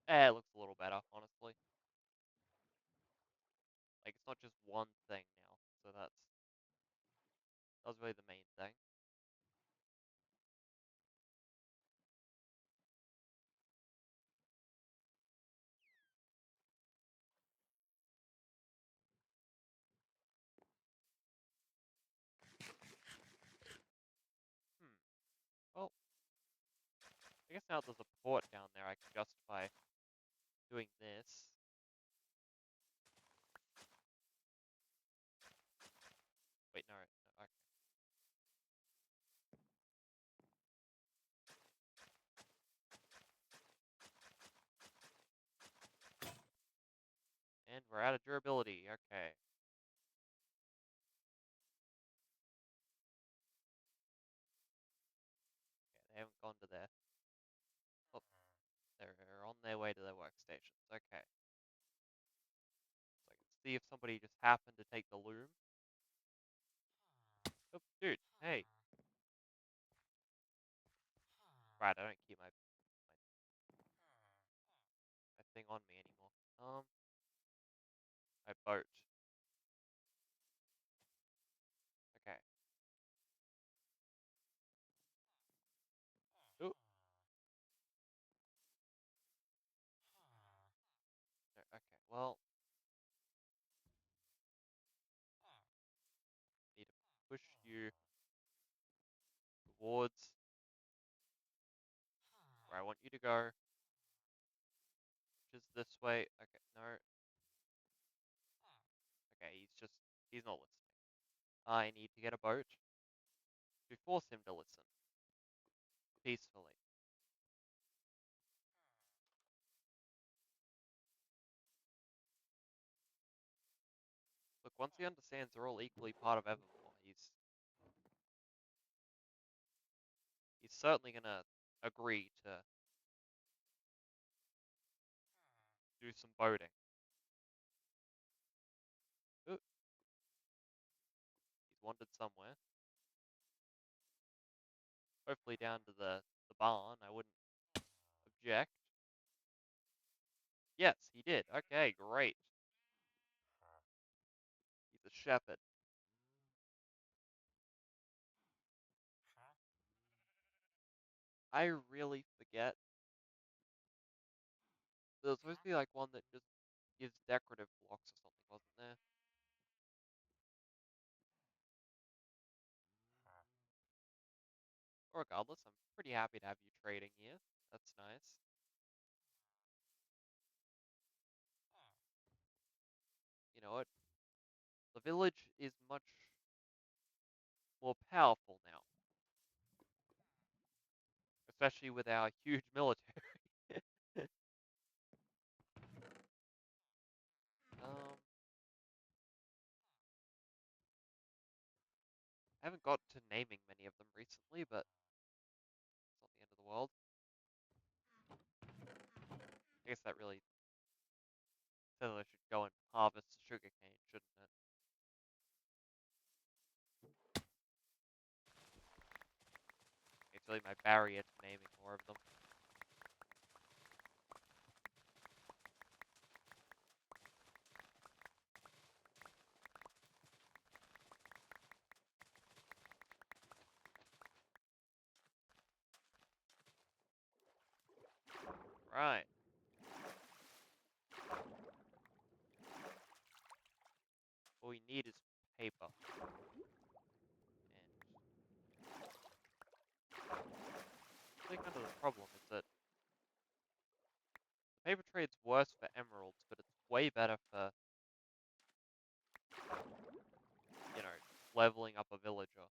it looks a little better, honestly. Like it's not just one thing now. So that was really the main thing. Hmm. Well, I guess now there's a port down there, I can justify doing this. Wait, no, okay. And we're out of durability, okay. Okay, they haven't gone to there. Oh, they're on their way to their workstations, okay. So I can see if somebody just happened to take the loom. Oh, dude, hey. Right, I don't keep my thing on me anymore. My boat. Okay. Oh, no, okay, well, need to push you towards where I want you to go, which is this way. Okay, no. Okay, he's not listening. I need to get a boat to force him to listen peacefully. Look, once he understands they're all equally part of Evermore, he's certainly gonna agree to do some boating. Ooh, he's wandered somewhere. Hopefully down to the barn. I wouldn't object. Yes, he did. Okay, great. He's a shepherd. I really forget. There was supposed to be like one that just gives decorative blocks or something, wasn't there? Regardless, I'm pretty happy to have you trading here. That's nice. You know what? The village is much more powerful now, especially with our huge military. um, I haven't got to naming many of them recently, but it's not the end of the world. I guess that really says I should go and harvest sugarcane, shouldn't it? It's really my barrier to naming more of them. Right. All we need is paper. And I think kind of the problem is that the paper trade's worse for emeralds, but it's way better for, you know, leveling up a villager.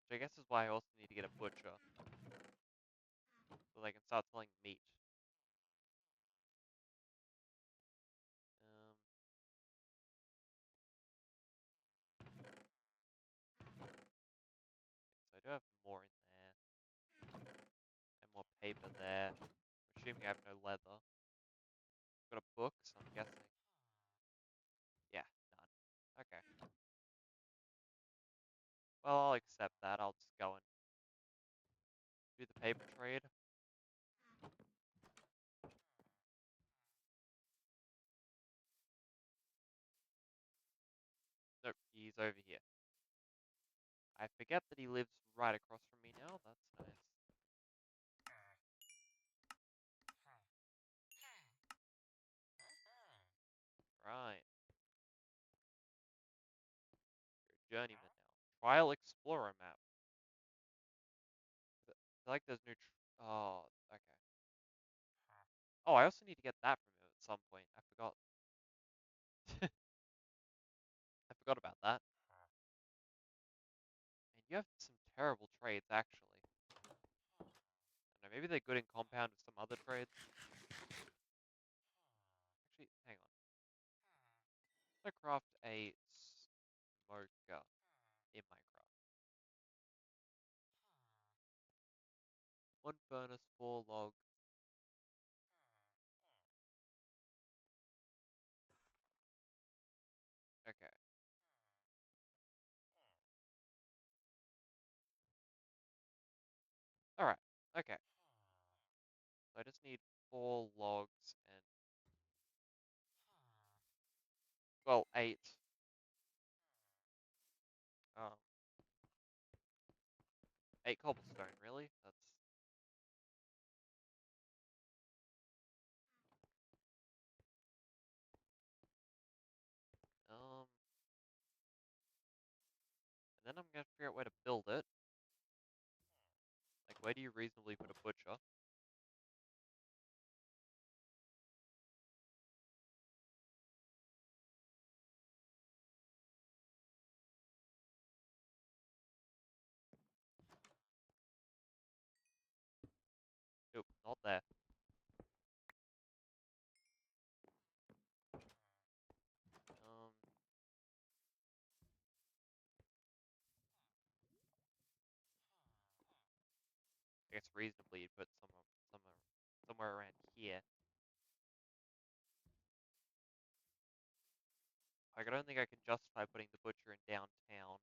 Which I guess is why I also need to get a butcher. So they can start selling meat. Um, so I do have more in there. And more paper there. assuming I have no leather. Got a book, so I'm guessing. Yeah, none. Okay. Well, I'll accept that. I'll just go and do the paper trade. Nope, he's over here. I forget that he lives right across from me now. That's nice. Right. You're a journeyman now. Trial Explorer map. I feel like there's new. Oh, okay. Oh, I also need to get that from him at some point. I forgot. I forgot about that. And you have some terrible trades, actually. I don't know, maybe they're good in compound with some other trades. Actually, hang on. I'm gonna craft a smoker in Minecraft. One furnace, 4 log. Okay. Alright. Okay. So I just need 4 logs and, well, 8. Um, 8 cobblestone, really? That's, um, and then I'm gonna figure out where to build it. Like, where do you reasonably put a butcher? Nope, not there. Um, I guess reasonably you'd put somewhere around here. Like, I don't think I can justify putting the butcher in downtown,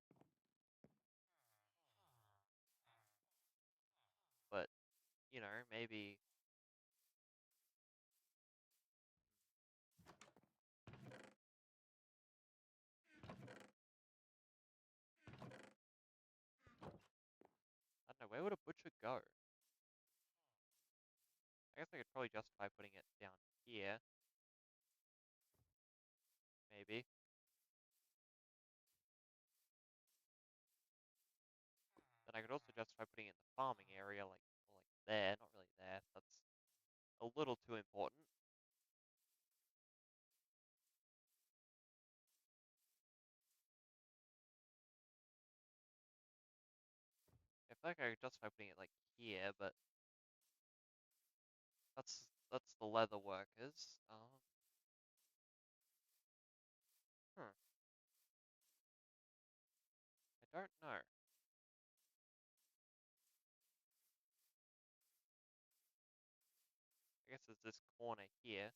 but, you know, maybe, I don't know, where would a butcher go? I guess I could probably justify putting it down here, maybe. Then I could also justify putting it in the farming area, like there, not really there. That's a little too important. I feel like I could justify putting it like here, but that's the leather workers. Hmm, I don't know. I guess there's this corner here.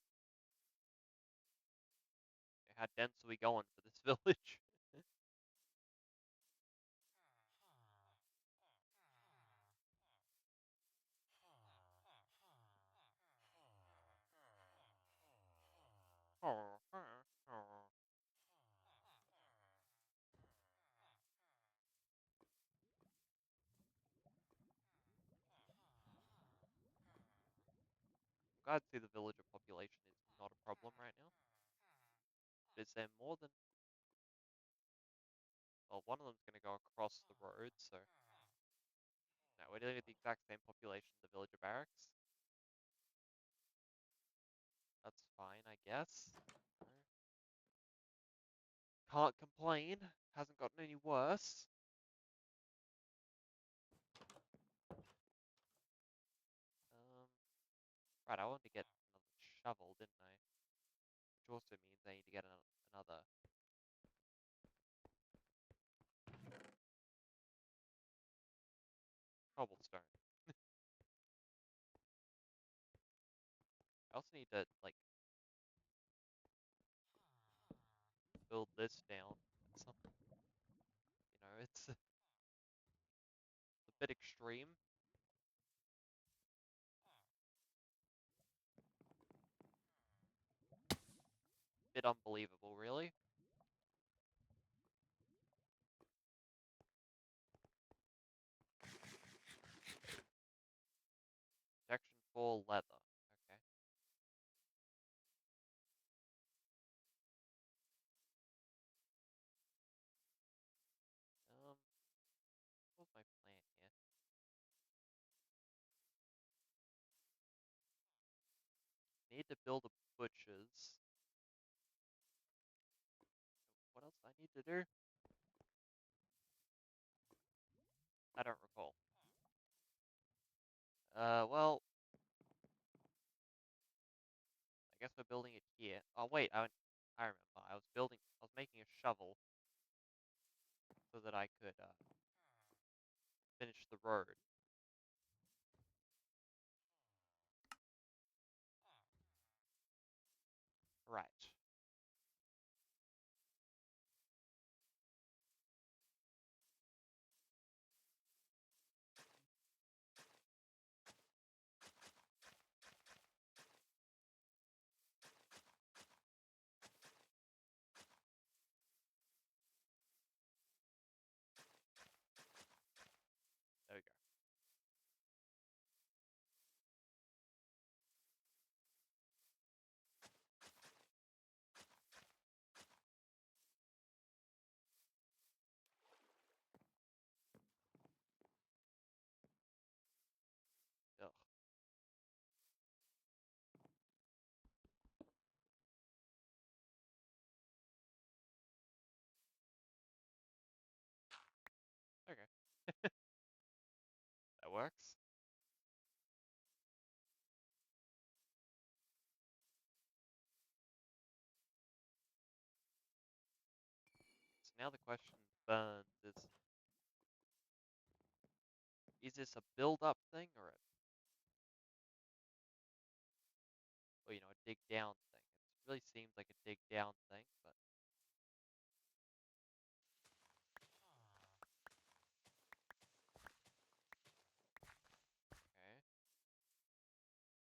How dense are we going for this village? Oh, oh. Glad to see the villager population is not a problem right now. Is there more than... Well, one of them's going to go across the road, so... No, we're dealing with the exact same population of the villager barracks. That's fine, I guess. Can't complain. Hasn't gotten any worse. Um, right, I wanted to get another shovel, didn't I? Which also means I need to get another... cobblestone. also need to, like, build this down. It's a bit extreme. Bit unbelievable, really. Section 4 leather. Okay. What was my plan here? Need to build a butcher's. What else do I need to do? I don't recall. Well, I guess we're building it here. Oh, wait, I remember. I was making a shovel so that I could, finish the road. Right. There we go. Ugh. Okay. That works. So now the question burns is this a build-up thing or, a dig down thing? It really seems like a dig down thing, but okay.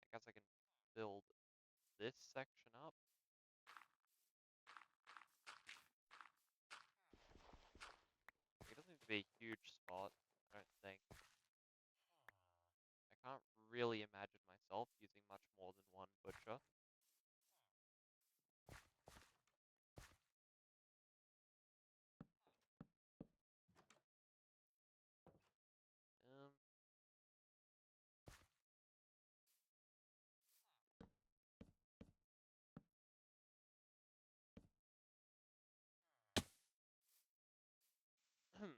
I guess I can build this section up. It doesn't need to be a huge spot, I don't think. I can't really imagine myself using much more than one butcher. Um,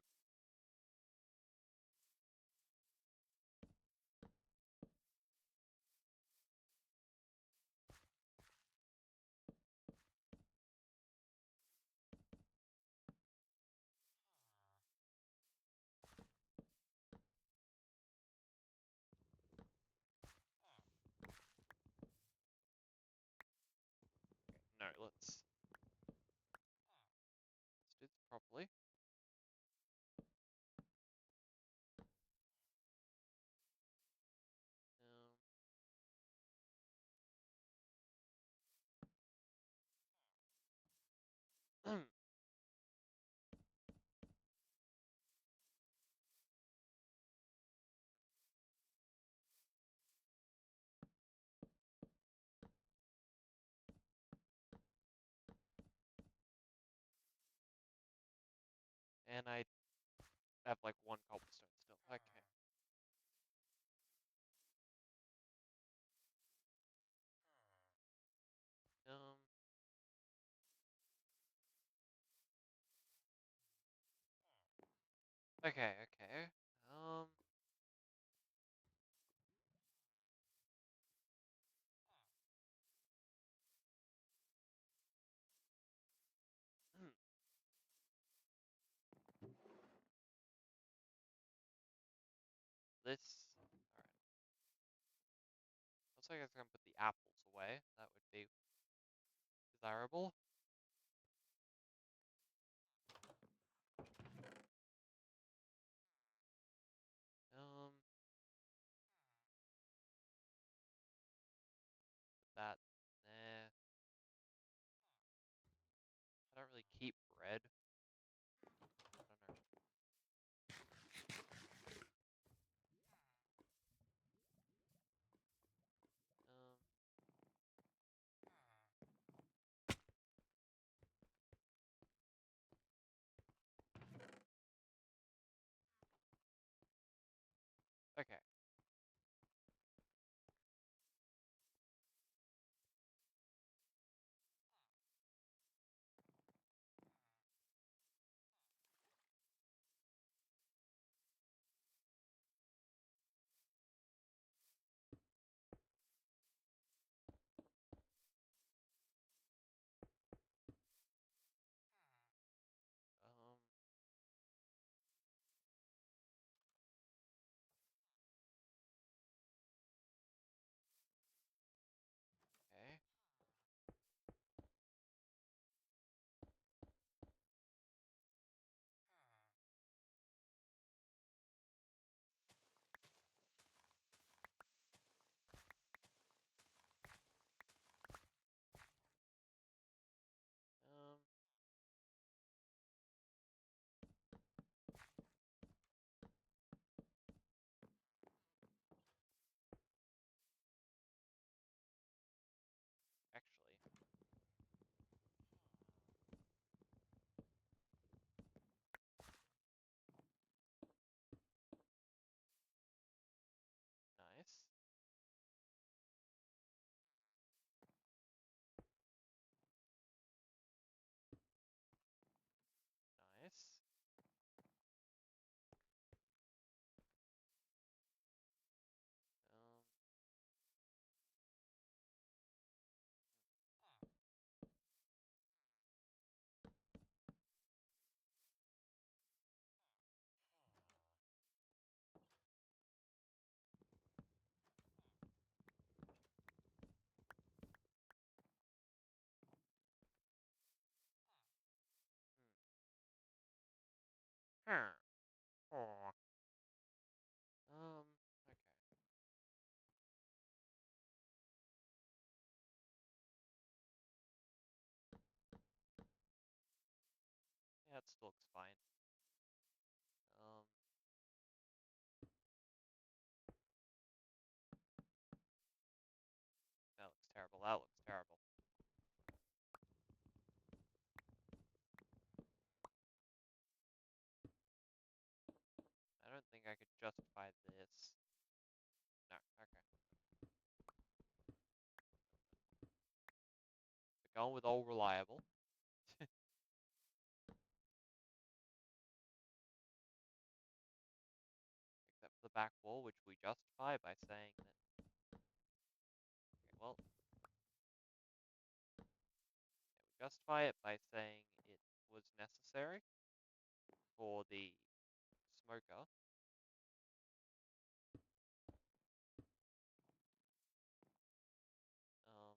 no, let's do this properly. Um, and I have like one cobblestone still. Okay. Um, okay. Um, this, alright. Also, I guess I can put the apples away. That would be desirable. Put that there. I don't really keep bread. I don't know. Um, okay. Um, okay. Um, actually, nice. Nice. Um, hmm. Oh. Okay. Yeah, it still looks fine. Um, that looks terrible. That looks terrible. I don't think I could justify this. No, okay. We're going with all reliable. Except for the back wall, which we justify by saying that, okay, well, yeah, we justify it by saying it was necessary for the smoker. Um,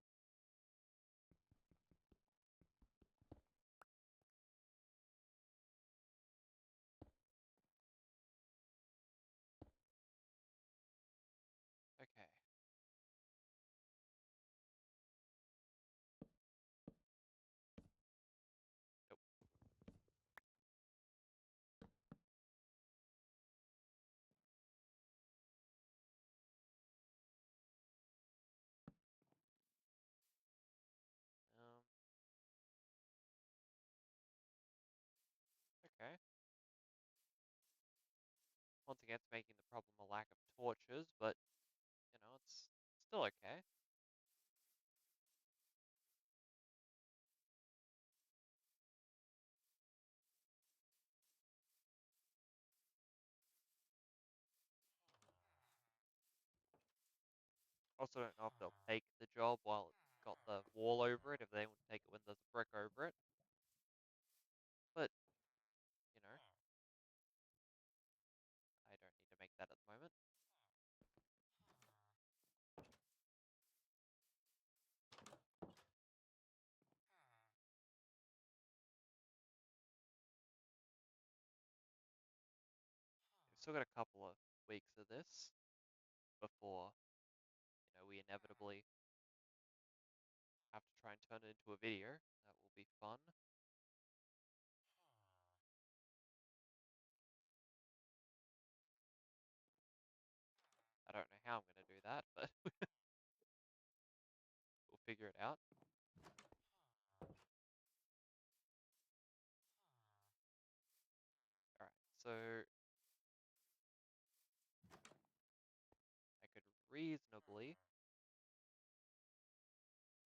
okay. Nope. Um, okay. Once again, it's making the problem a lack of torches, but, it's still okay. Also, don't know if they'll take the job while it's got the wall over it, if they want to take it when there's a brick over it. But, you know, I don't need to make that at the moment. still got a couple of weeks of this before, we inevitably have to try and turn it into a video. That will be fun. I don't know how I'm going to do that, but we'll figure it out. Alright, so I could reasonably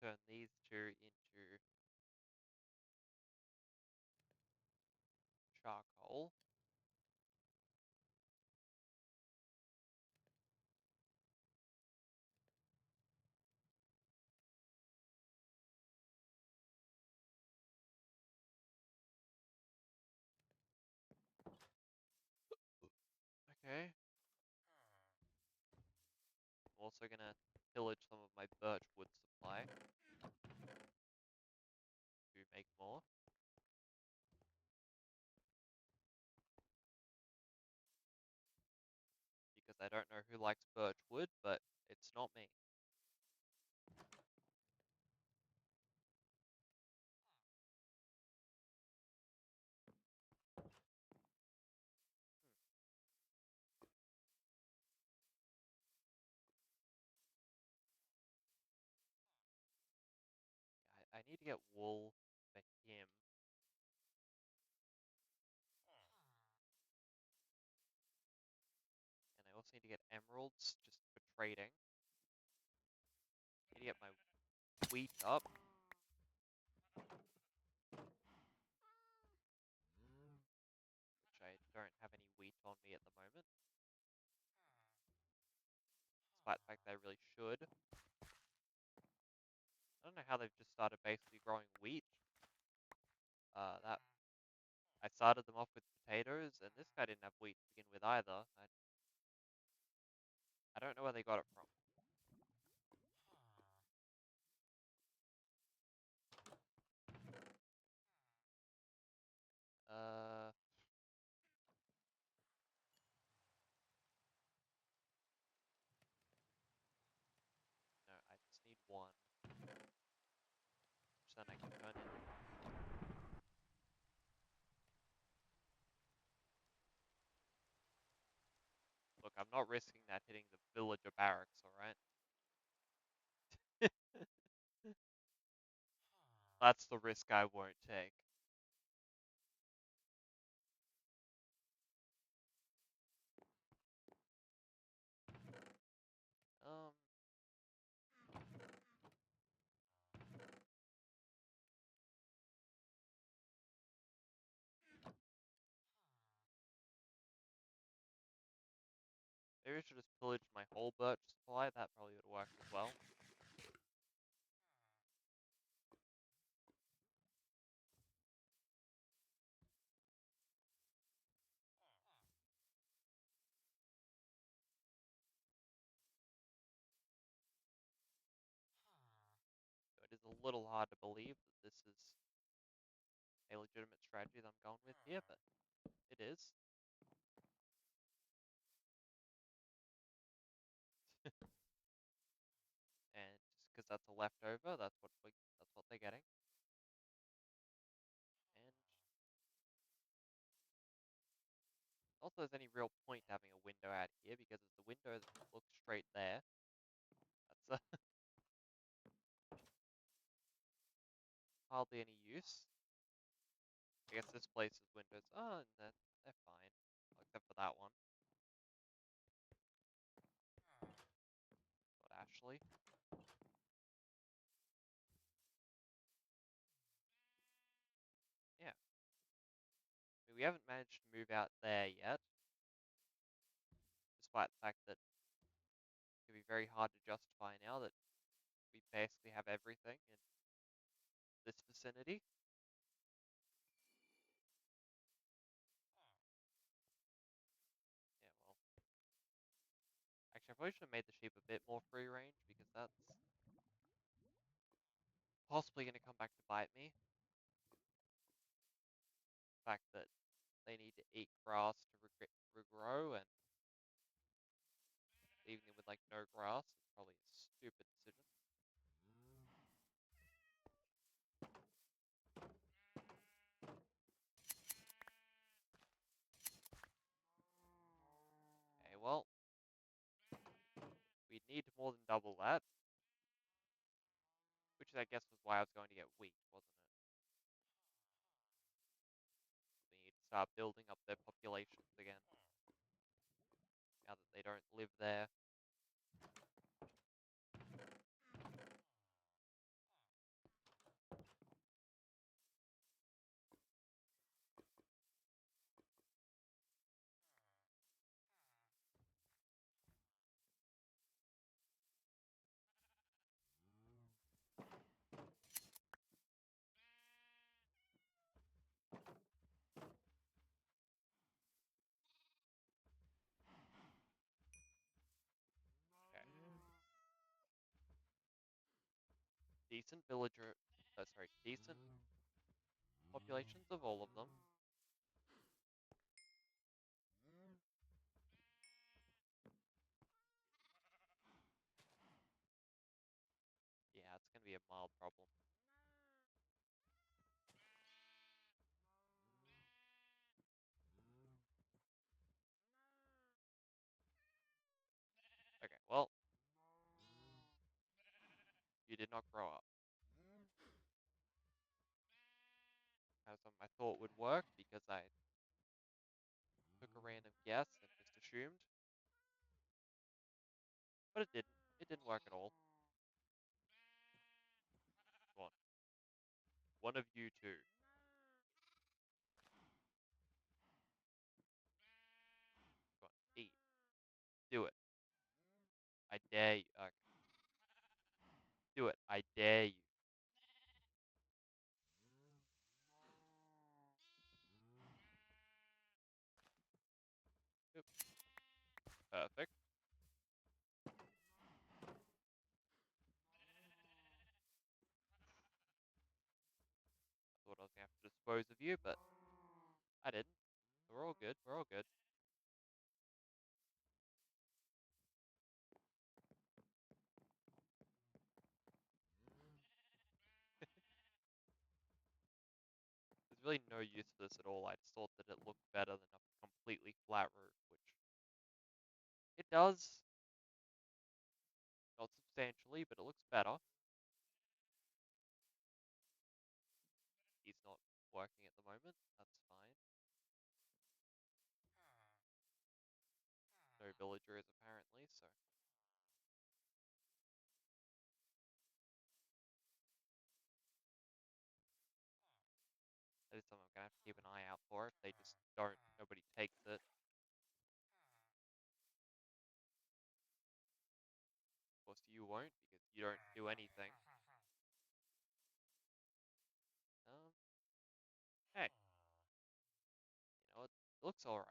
turn these two into charcoal. Okay. I'm also going to pillage some of my birch wood supply to make more. Because I don't know who likes birch wood, but it's not me. I need to get wool for him. And I also need to get emeralds just for trading. I need to get my wheat up. Which I don't have any wheat on me at the moment. Despite the fact that I really should. I don't know how they've just started basically growing wheat. That I started them off with potatoes, and this guy didn't have wheat to begin with either. I don't know where they got it from. Uh, no, I just need one. Which then I can turn in. Look, I'm not risking that hitting the villager barracks, alright? That's the risk I won't take. Um, maybe I should just pillage my whole birch supply. That probably would work as well. So it is a little hard to believe that this is a legitimate strategy that I'm going with here, but it is. And just because that's a leftover, that's what they're getting. And not that there's any real point to having a window out here, because if the window looks straight there, that's hardly any use. I guess this place's windows, and they're fine, except for that one. But Ashley. Yeah. I mean, we haven't managed to move out there yet, despite the fact that it can be very hard to justify now that we basically have everything in this vicinity. Yeah, well. Actually, I probably should have made the sheep a bit more free range, because that's possibly going to come back to bite me. The fact that they need to eat grass to regrow, and leaving them with like no grass is probably a stupid decision. Okay, well, we need more than double that, which I guess was why I was going to get weak, wasn't it? We need to start building up their populations again, now that they don't live there. Okay. Decent villager, sorry, decent populations of all of them. Yeah, it's gonna be a mild problem. Okay, well, you did not grow up. As I thought would work because I took a random guess and just assumed, but it didn't. It didn't work at all. Come on, one of you two. Come on, eat. Do it. I dare you. Okay. Do it. I dare you. Yep. Perfect. I thought I was gonna have to dispose of you, but I didn't. We're all good. We're all good. There's really no use for this at all. I just thought that it looked better than a completely flat roof, which it does. Not substantially, but it looks better. He's not working at the moment. That's fine. No villager is apparently, so. That is something I'm gonna have to keep an eye out for. If they just don't, nobody takes it. Of course, you won't because you don't do anything. Um, hey, you know, it looks alright.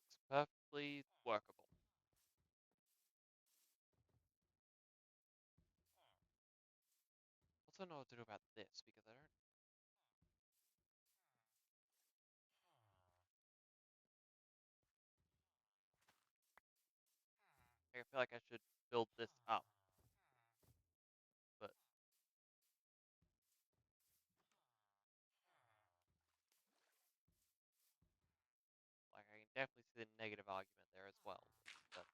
Looks perfectly workable. Also know what to do about this because I don't. I feel like I should build this up, but like I can definitely see the negative argument there as well. That's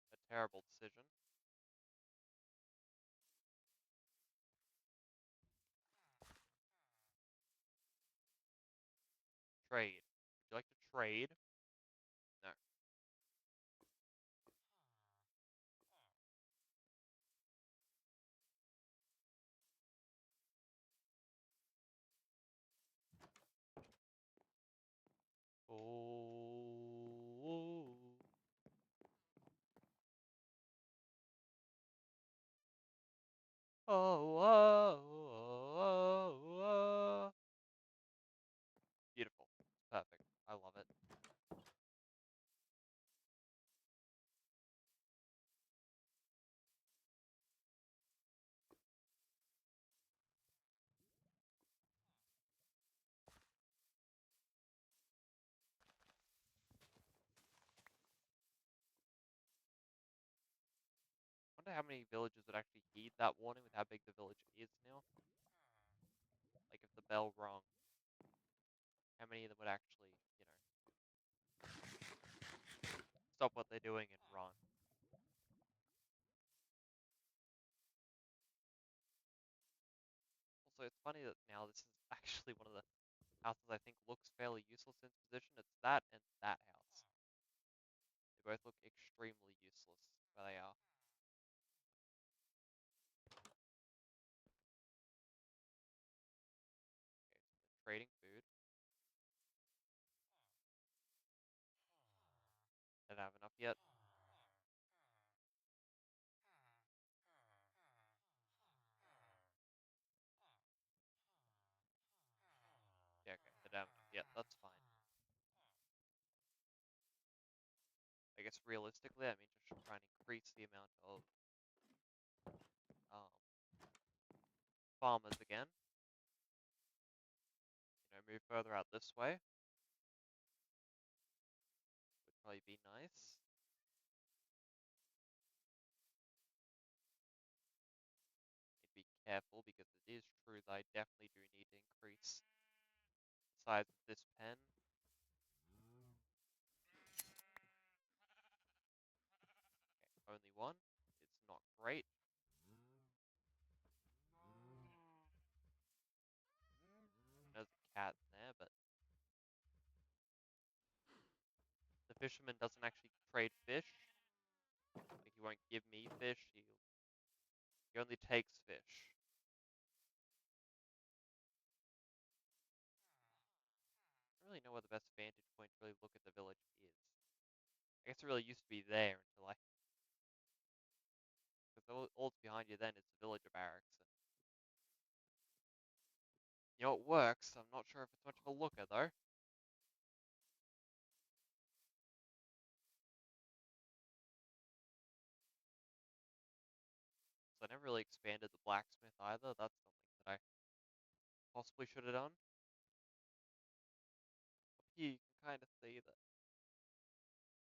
just a terrible decision. Trade. Would you like to trade? No. Oh. Oh, oh, oh, oh. Beautiful. Perfect. I love it. wonder how many villagers would actually heed that warning with how big the village is now. Like, if the bell rung, how many of them would actually, stop what they're doing and run? Also, it's funny that now this is actually one of the houses I think looks fairly useless in its position. It's that and that house. They both look extremely useless where they are. Okay, so they're trading food. Don't have enough yet. Yeah, okay, they don't have enough yet. That's fine. I guess realistically, that means I should try and increase the amount of um, farmers again. Move further out this way. Would probably be nice. Need to be careful because it is true that I definitely do need to increase the size of this pen. Okay, only one. It's not great. There's a cat in there, but the fisherman doesn't actually trade fish. Like, he won't give me fish. He only takes fish. I don't really know where the best vantage point to really look at the village is. I guess it really used to be there until because all that's behind you then is the villager barracks. And, it works. I'm not sure if it's much of a looker though. So I never really expanded the blacksmith either. That's something that I possibly should have done. Up here you can kind of see that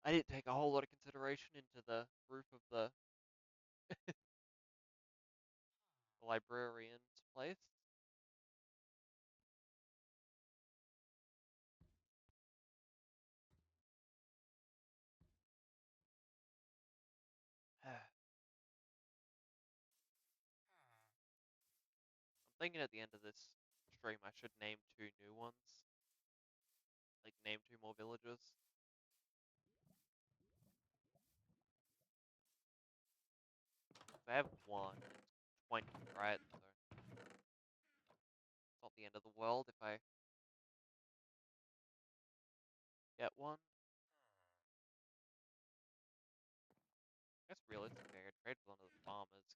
I didn't take a whole lot of consideration into the roof of the librarian's place. I'm thinking at the end of this stream I should name 2 new ones. Like, name 2 more villages. I have one, and it's 20, right? So it's not the end of the world if I get one. I guess realistically I could trade with one of the farmers,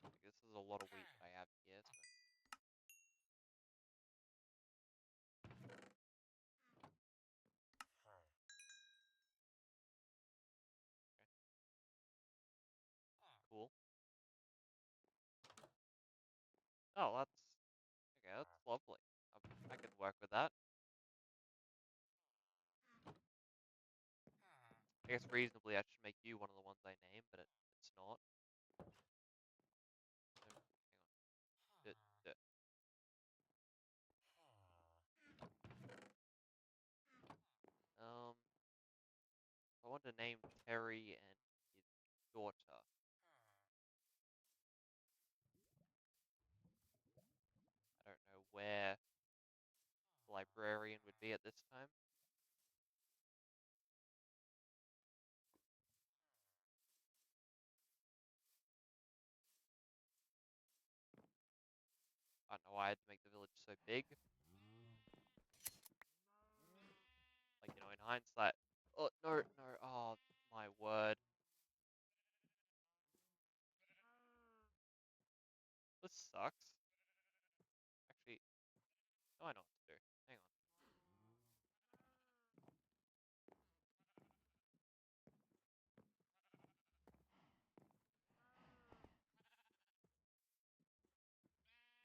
because this is a lot of wheat that I have here. So. Okay, cool. Oh, that's lovely. I can work with that. I guess reasonably I should make you one of the ones I name, but it's not. So, hang on. D- d- I want to name Terry and his daughter. I don't know where the librarian would be at this time. I don't know why I had to make the village so big. Like, in hindsight. Oh, no, no, oh, my word. This sucks. Actually, no, I know what to do. Hang on.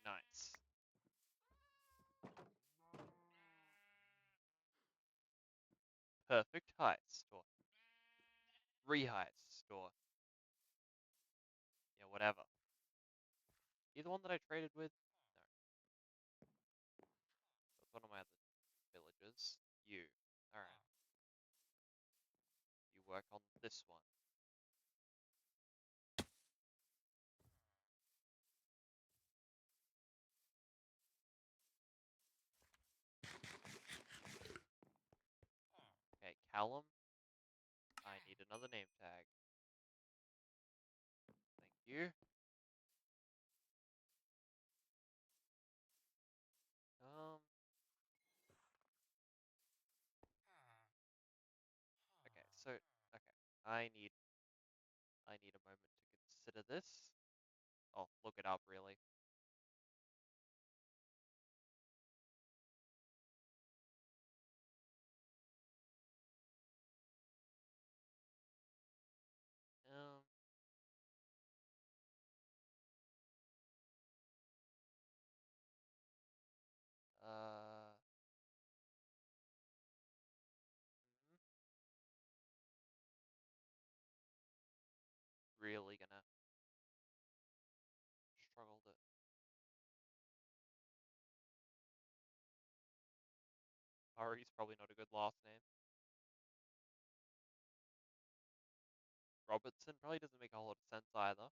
Nice. Perfect heights. Or 3 heights. or yeah, whatever. You the one that I traded with? No, that's one of my other villagers. You. Alright. You work on this one. Okay, Callum. I need another name tag. Thank you. Um. Okay, so okay. I need a moment to consider this. Oh, look it up really. Um. Uh. hmm, Really gonna struggle to. Ari's probably not a good last name. Robertson probably doesn't make a whole lot of sense either.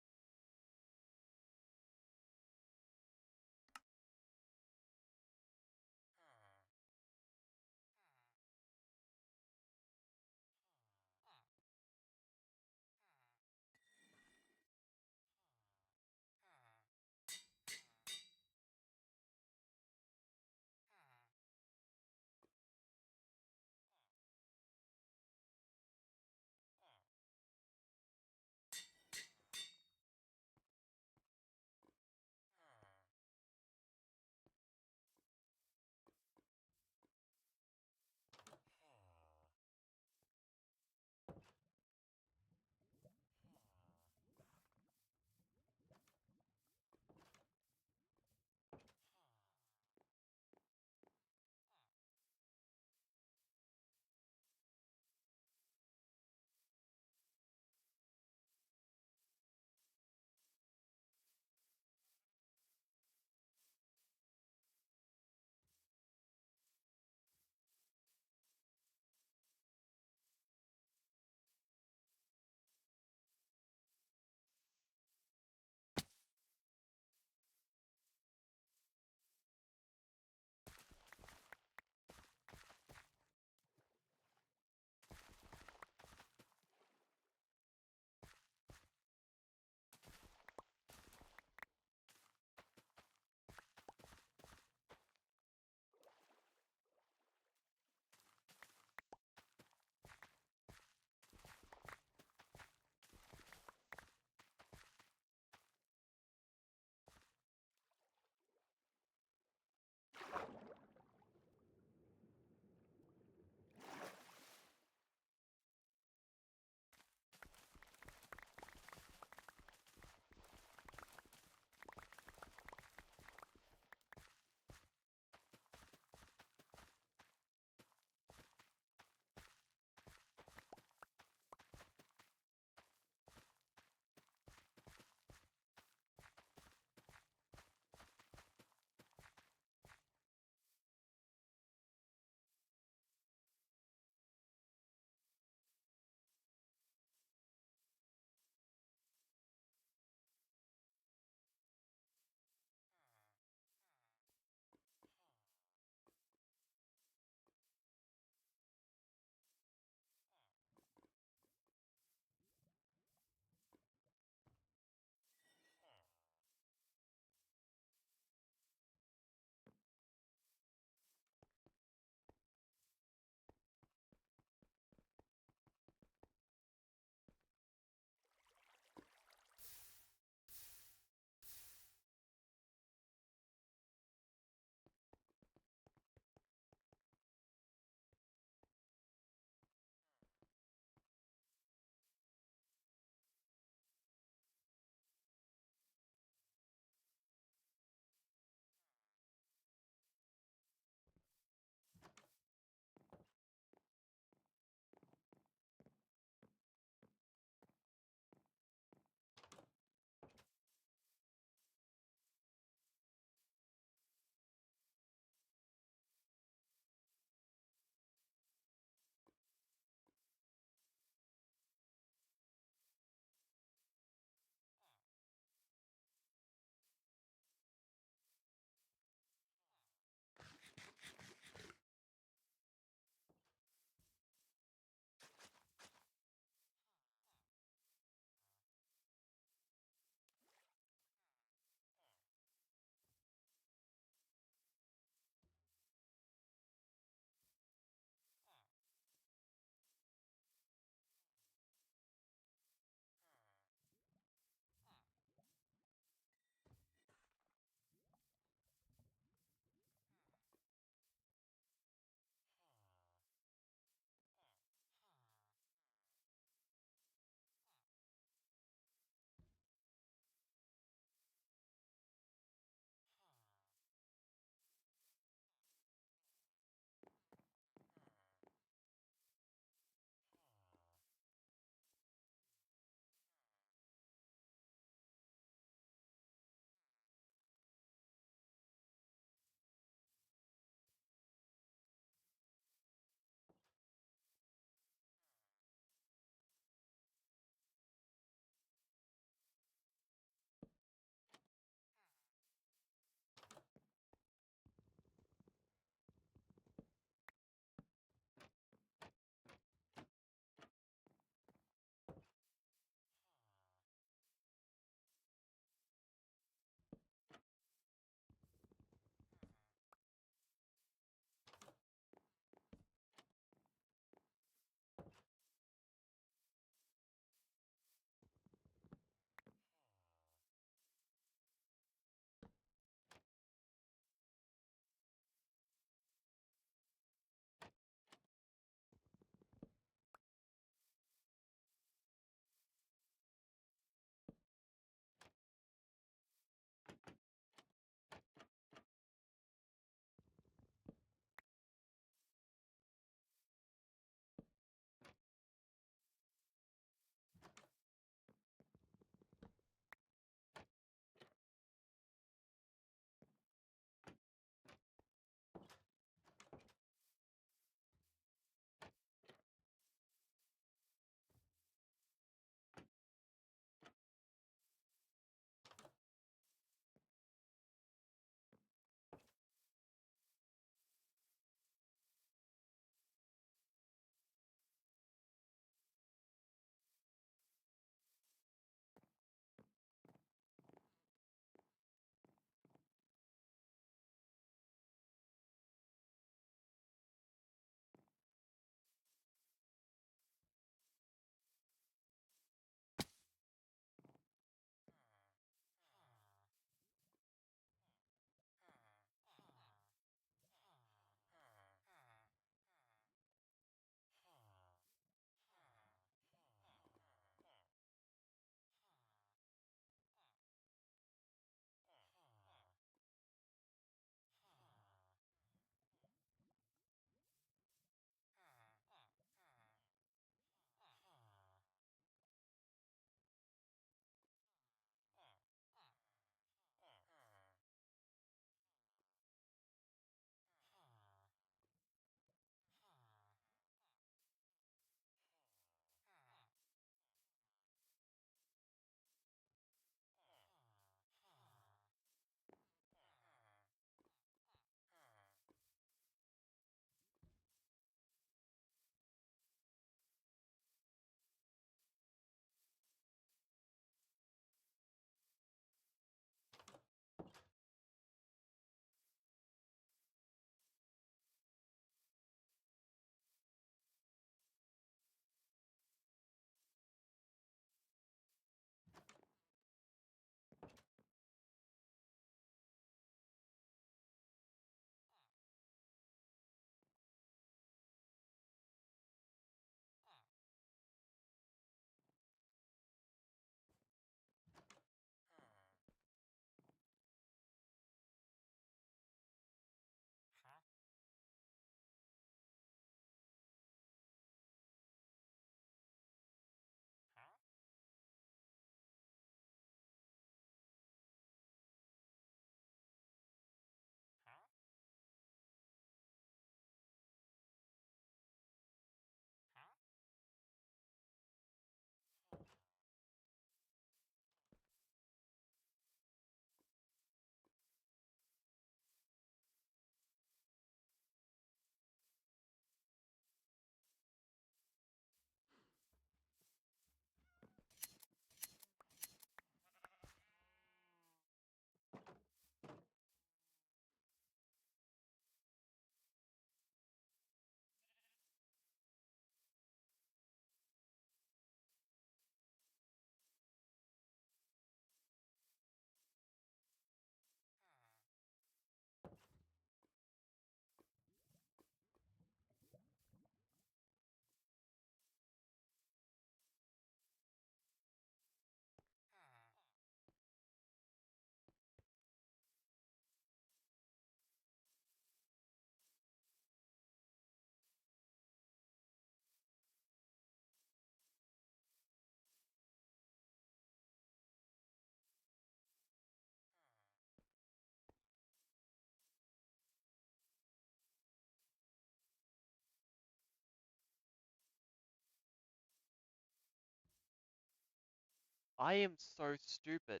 I am so stupid.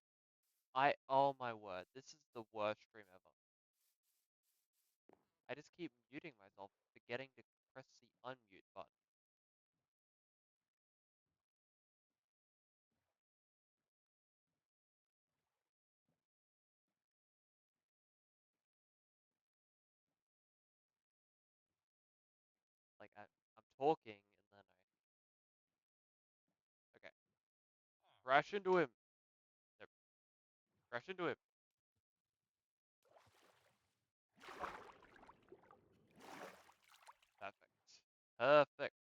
Oh my word, this is the worst stream ever. I just keep muting myself, forgetting to press the unmute button. Like, I'm talking, and then okay. Crash into him! Nope. Crash into him! Perfect. Perfect.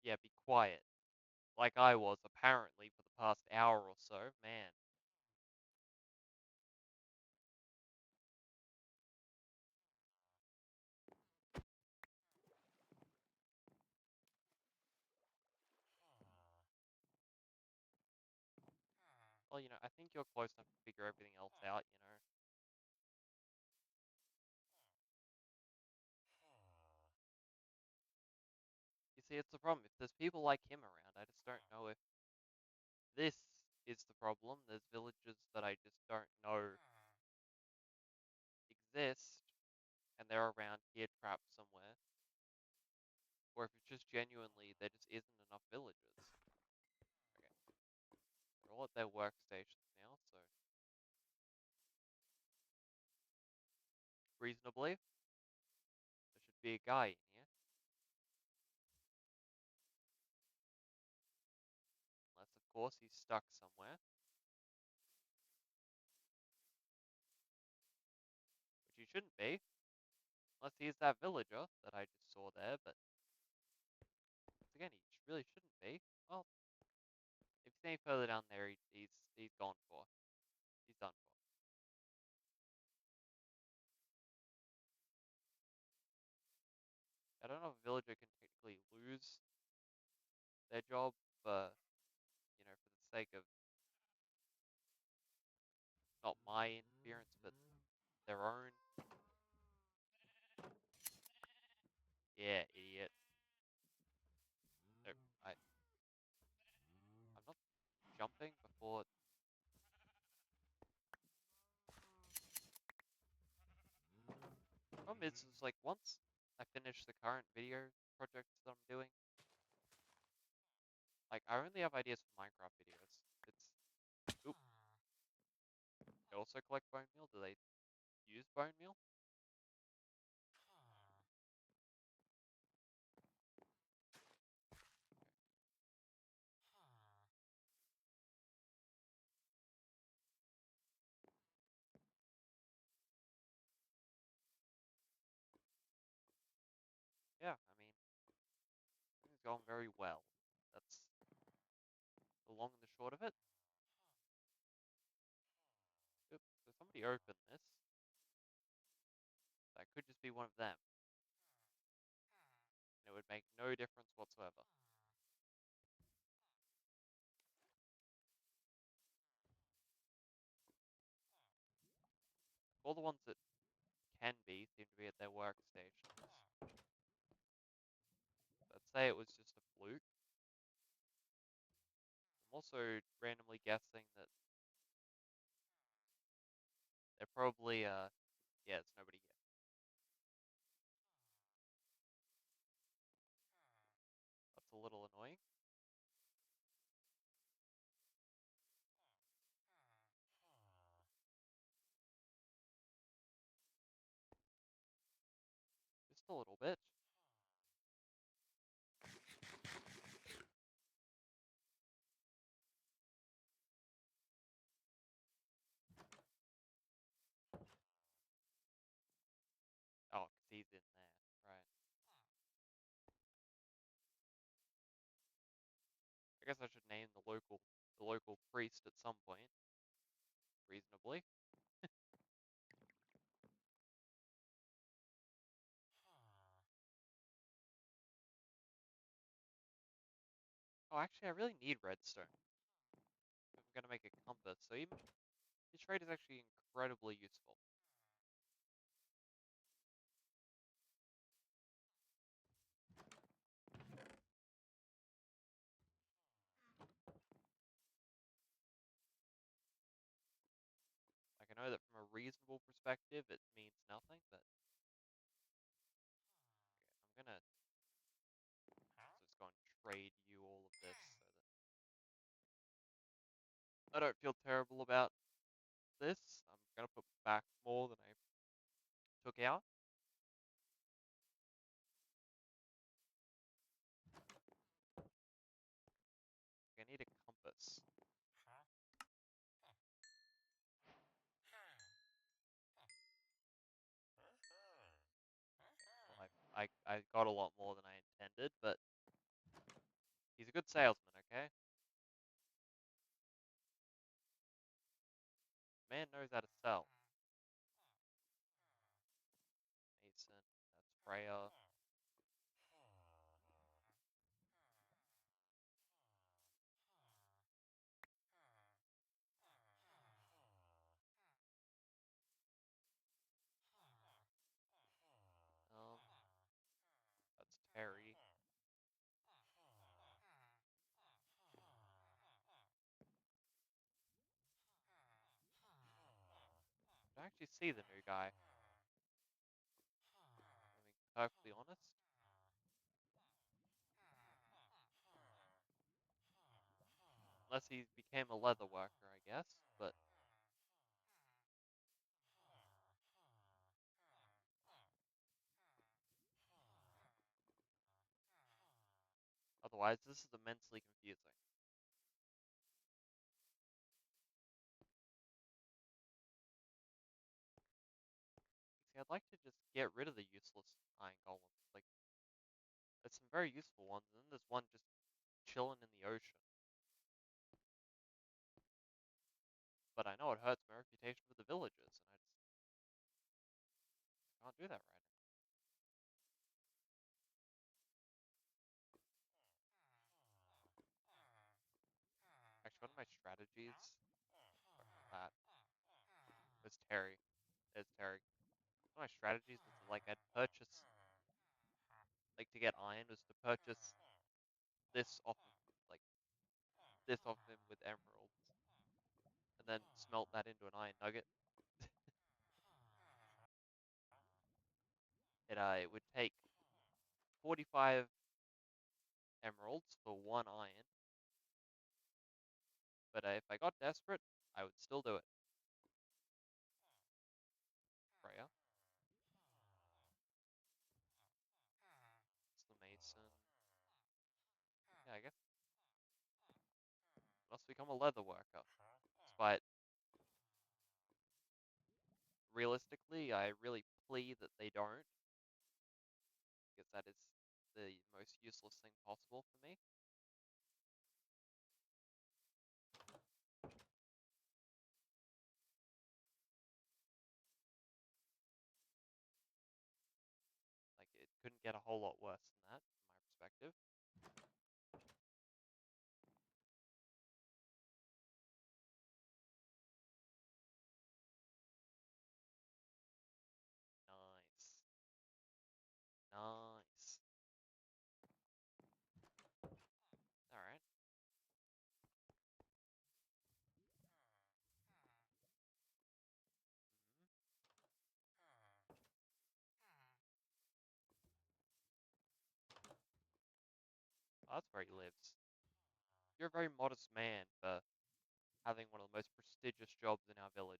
Yeah, be quiet. Like I was, apparently, for the past hour or so. Man. Well, I think you're close enough to figure everything else out. You see, it's the problem. If there's people like him around, I just don't know if this is the problem. There's villages that I just don't know exist, and they're around here trapped somewhere. Or if it's just genuinely there just isn't enough villages. Okay. They're all at their workstations now, so reasonably, there should be a guy in here. Unless, of course, he's stuck somewhere. Which he shouldn't be. Unless he's that villager that I just saw there, but once again, he really shouldn't be. Well, if he's any further down there, he's gone for. He's done for. I don't know if a villager can technically lose their job, but for the sake of not my interference, but their own. Yeah, idiot. No, I'm not jumping before. Problem is like once I finish the current video projects that I'm doing, like I only have ideas for Minecraft videos. It's oop. They also collect bone meal. Do they use bone meal? Yeah, I mean, it's going very well. That's the long and the short of it. Oop, so somebody opened this. That could just be one of them. And it would make no difference whatsoever. All the ones that can be seem to be at their workstations. Let's say it was just a fluke. I'm also randomly guessing that they're probably, yeah, it's nobody here. That's a little annoying. Just a little bit. Oh, because he's in there. Right. I guess I should name the local priest at some point. Reasonably. Oh, actually, I really need redstone. If I'm gonna make a compass. So even this trade is actually incredibly useful. I know that from a reasonable perspective, it means nothing, but okay, I'm gonna just go and trade you all of this so that I don't feel terrible about this. I'm gonna put back more than I took out. I need a compass. Well, I got a lot more than I intended, but he's a good salesman, okay? Man knows how to sell. Mason, that's Freya. Um, that's Terry. I actually see the new guy. I mean, perfectly honest. Unless he became a leather worker, I guess. But otherwise, this is immensely confusing. See, I'd like to just get rid of the useless iron golems. Like, there's some very useful ones, and then there's one just chilling in the ocean. But I know it hurts my reputation with the villagers, and I just can't do that right now. Actually, one of my strategies. Fuck that. There's Terry. There's Terry. One of my strategies was to, like, I'd purchase, like, to get iron was to purchase this off of, like, this off him with emeralds, and then smelt that into an iron nugget. It would take 45 emeralds for one iron, but if I got desperate, I would still do it. Freya. It's the mason. Yeah, I guess. Must become a leather worker. Despite, realistically, I really plead that they don't, because that is the most useless thing possible for me. Like, it couldn't get a whole lot worse than that, from my perspective. Nice. Nice. Alright. Mhm. Oh, that's where he lives. You're a very modest man for having one of the most prestigious jobs in our village.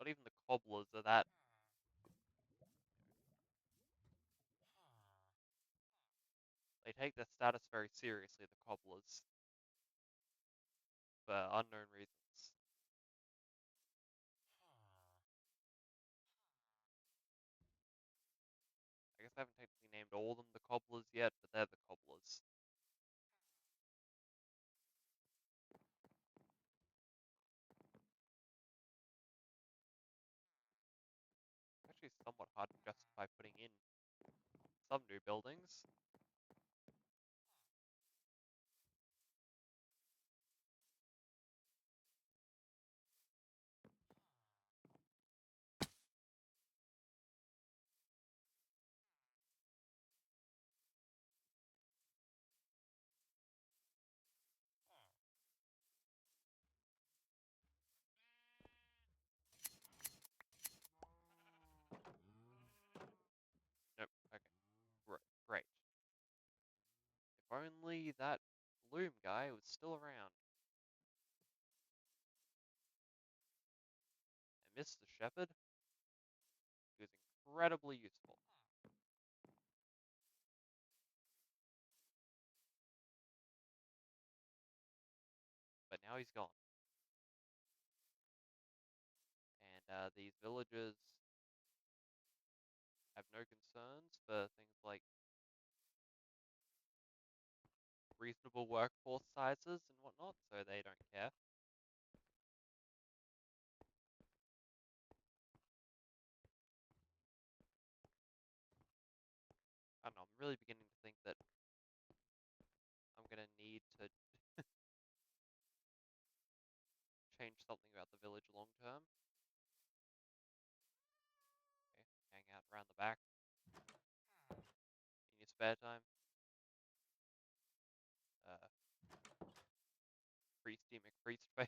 Not even the cobblers are that. They take their status very seriously, the cobblers, for unknown reasons. I guess I haven't technically named all of them the cobblers yet, but they're the cobblers. It's actually somewhat hard to justify putting in some new buildings. only that Loom guy was still around. I missed the Shepherd. He was incredibly useful. But now he's gone. And these villagers have no concerns for things like reasonable workforce sizes and whatnot, so they don't care. I don't know, I'm really beginning to think that I'm gonna need to change something about the village long term. Okay, hang out around the back in your spare time. Uh, Priesty McPriestface.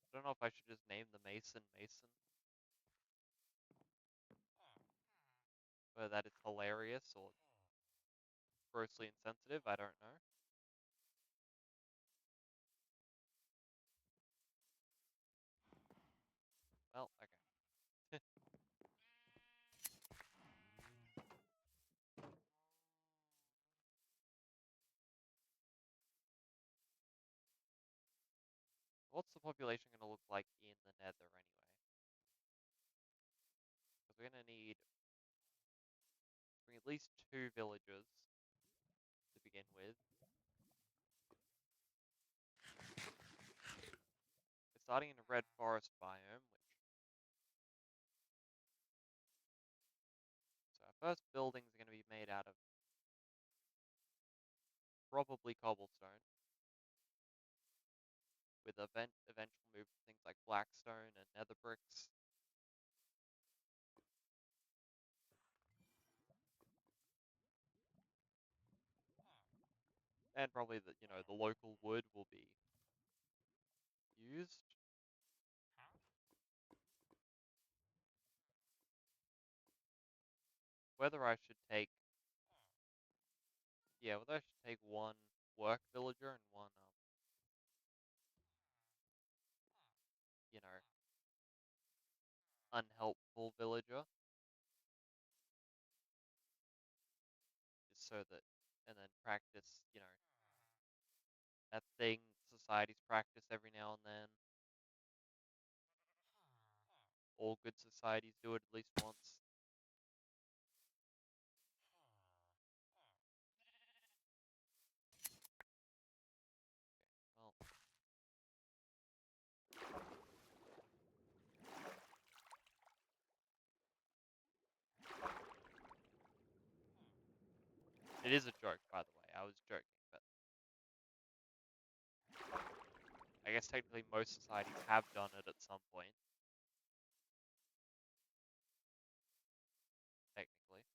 I don't know if I should just name the Mason Mason, whether that is hilarious or grossly insensitive, I don't know. Well, okay. What's the population going to look like in the Nether anyway? Because we're going to need at least 2 villages to begin with. We're starting in a red forest biome, which... So our first buildings are going to be made out of probably cobblestone, with eventual move to things like blackstone and nether bricks. And probably the local wood will be used. Whether I should take, whether I should take one work villager and one, you know, unhelpful villager, just so that, and then practice, that thing societies practice every now and then. All good societies do it at least once. Well, it is a joke, by the way. I was joking, but I guess technically most societies have done it at some point. Technically.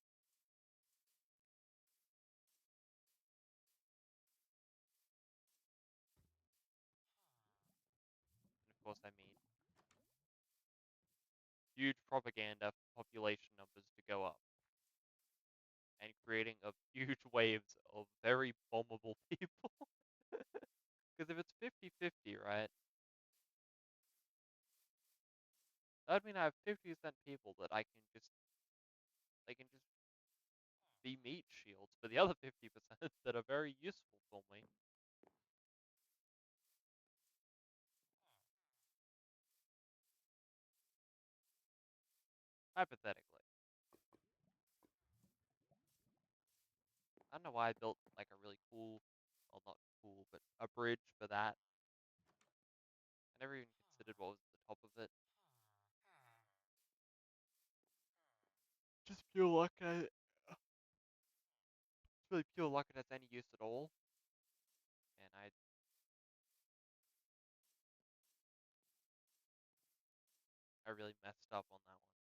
And of course, I mean, huge propaganda for population numbers to go up. And creating of huge waves of very bombable people. Because if it's 50-50, right? That would mean I have 50% people that they can just be meat shields for the other 50% that are very useful for me. Hypothetically. I don't know why I built like a really cool, well, not cool, but a bridge for that. I never even considered what was at the top of it. Just pure luck. It's really pure luck it has any use at all. And I really messed up on that one.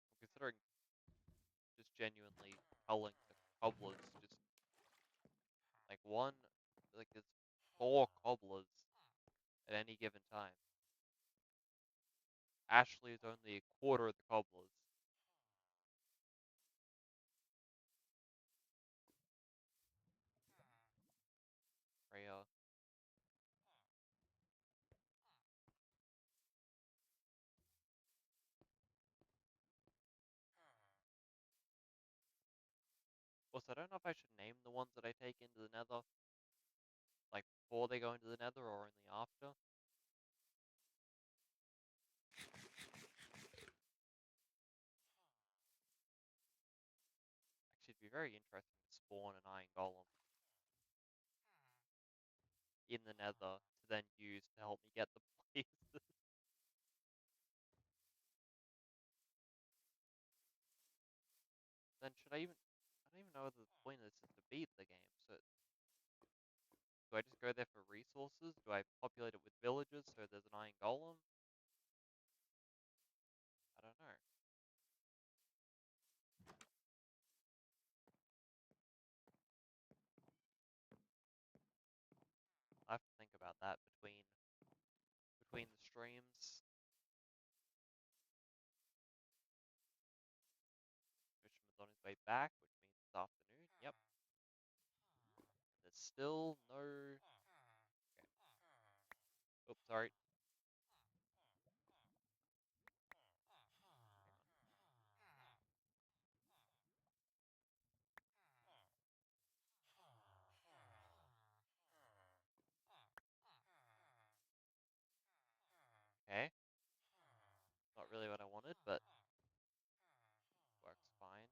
I'm considering just genuinely culling the cobblers, just like one, like this 4 cobblers at any given time. Ashley is only a quarter of the cobblers. Freya. Also, I don't know if I should name the ones that I take into the nether, like before they go into the nether or only after. Actually, it'd be very interesting to spawn an iron golem in the nether to then use to help me get the places. Then should I even... I don't even know whether the point of this is to beat the game, so... Do I just go there for resources? Do I populate it with villagers so there's an iron golem? I don't know. I have to think about that between the streams. Fisherman's on his way back, which means it's afternoon. Yep. There's still no... Okay. Oops, sorry. Hang on. Okay. Not really what I wanted, but works fine.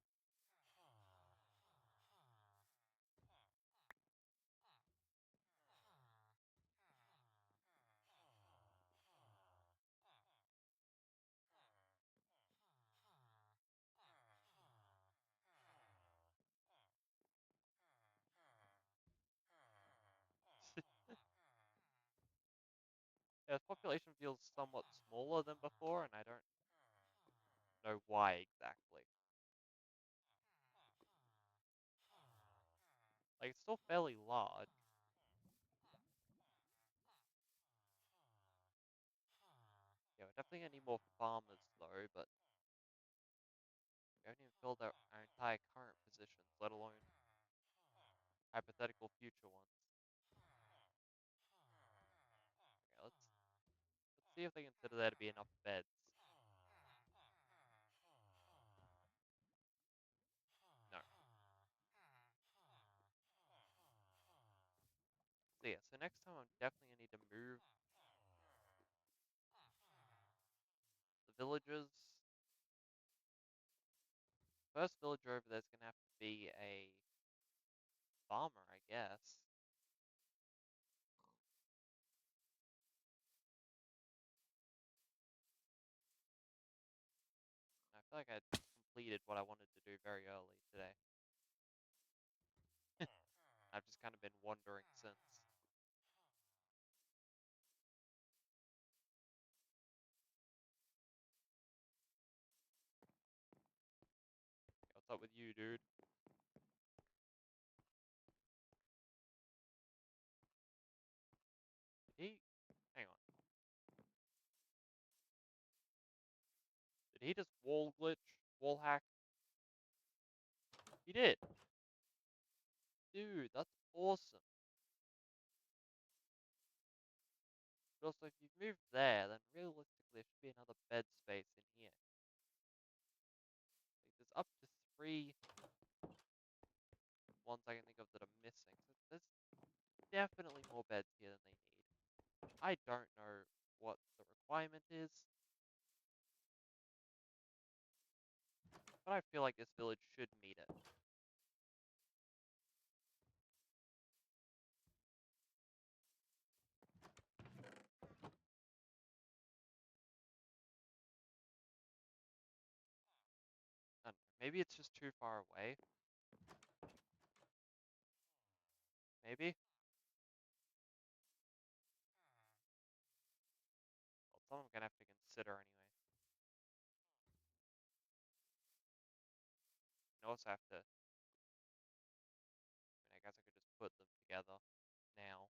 Yeah, the population feels somewhat smaller than before, and I don't know why exactly. Like, it's still fairly large. Yeah, we're definitely gonna need more farmers, though, but we haven't even filled our entire current positions, let alone hypothetical future ones. Okay, let's see if they consider there to be enough beds. No. So yeah, so next time I'm definitely gonna need to move the villagers. First villager over there is gonna have to be a farmer, I guess. I feel like I completed what I wanted to do very early today. I've just kind of been wandering since. What's up with you, dude? He... Hang on. Did he just wall glitch? Wall hack? He did! Dude, that's awesome. But also, if you've moved there, then realistically there should be another bed space in here. Like, there's up to 3 ones I can think of that are missing. So there's definitely more beds here than they need. I don't know what the requirement is, but I feel like this village should meet it. I don't know, maybe it's just too far away. Maybe. Well, it's something I'm gonna have to consider anyway. You also have to... I mean, I guess I could just put them together now.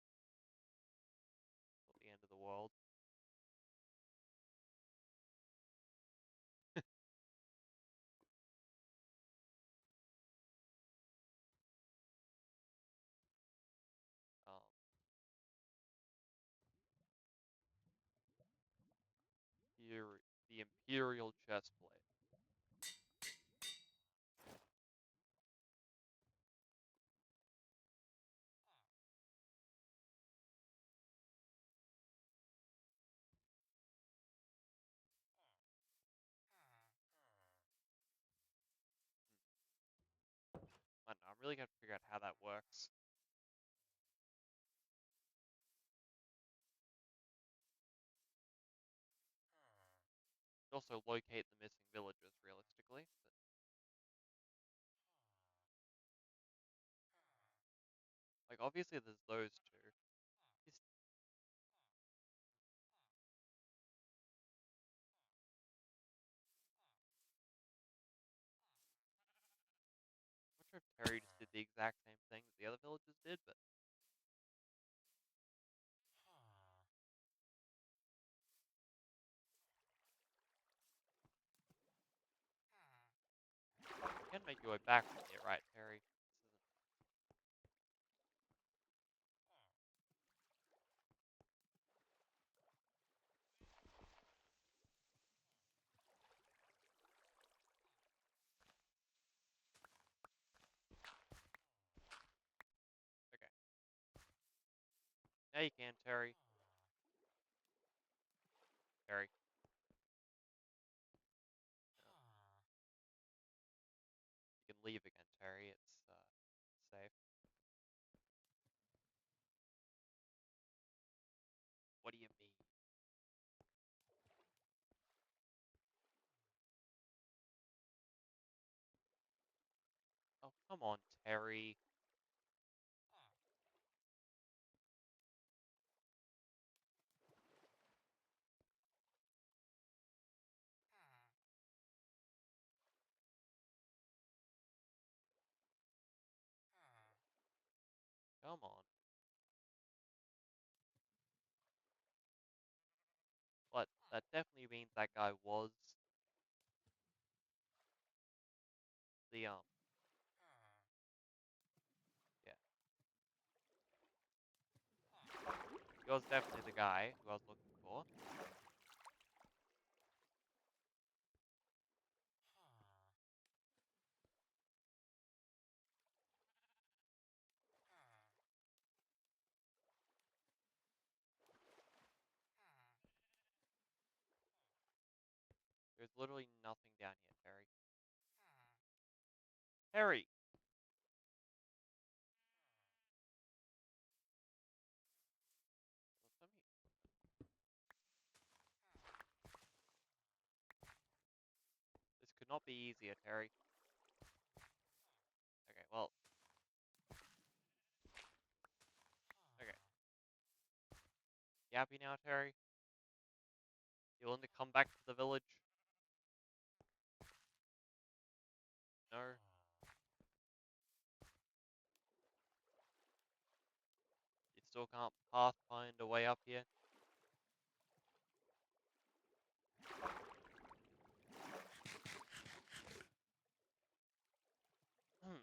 The Imperial chestplate. I don't know, I'm really gonna figure out how that works. Also locate the missing villagers realistically. But like obviously there's those two. He's, I'm not sure if Terry just did the exact same thing that the other villagers did, but you can make your way back from here, right, Terry? This isn't okay. Now you can, Terry. Terry. No. You can leave again, Terry. It's safe. What do you mean? Oh, come on, Terry. Come on. But that definitely means that guy was the yeah. He was definitely the guy who I was looking for. There's literally nothing down here, Terry. Terry! Let me... This could not be easier, Terry. Okay, well... Okay. You happy now, Terry? You willing to come back to the village? No? You still can't find a way up here? Hmm.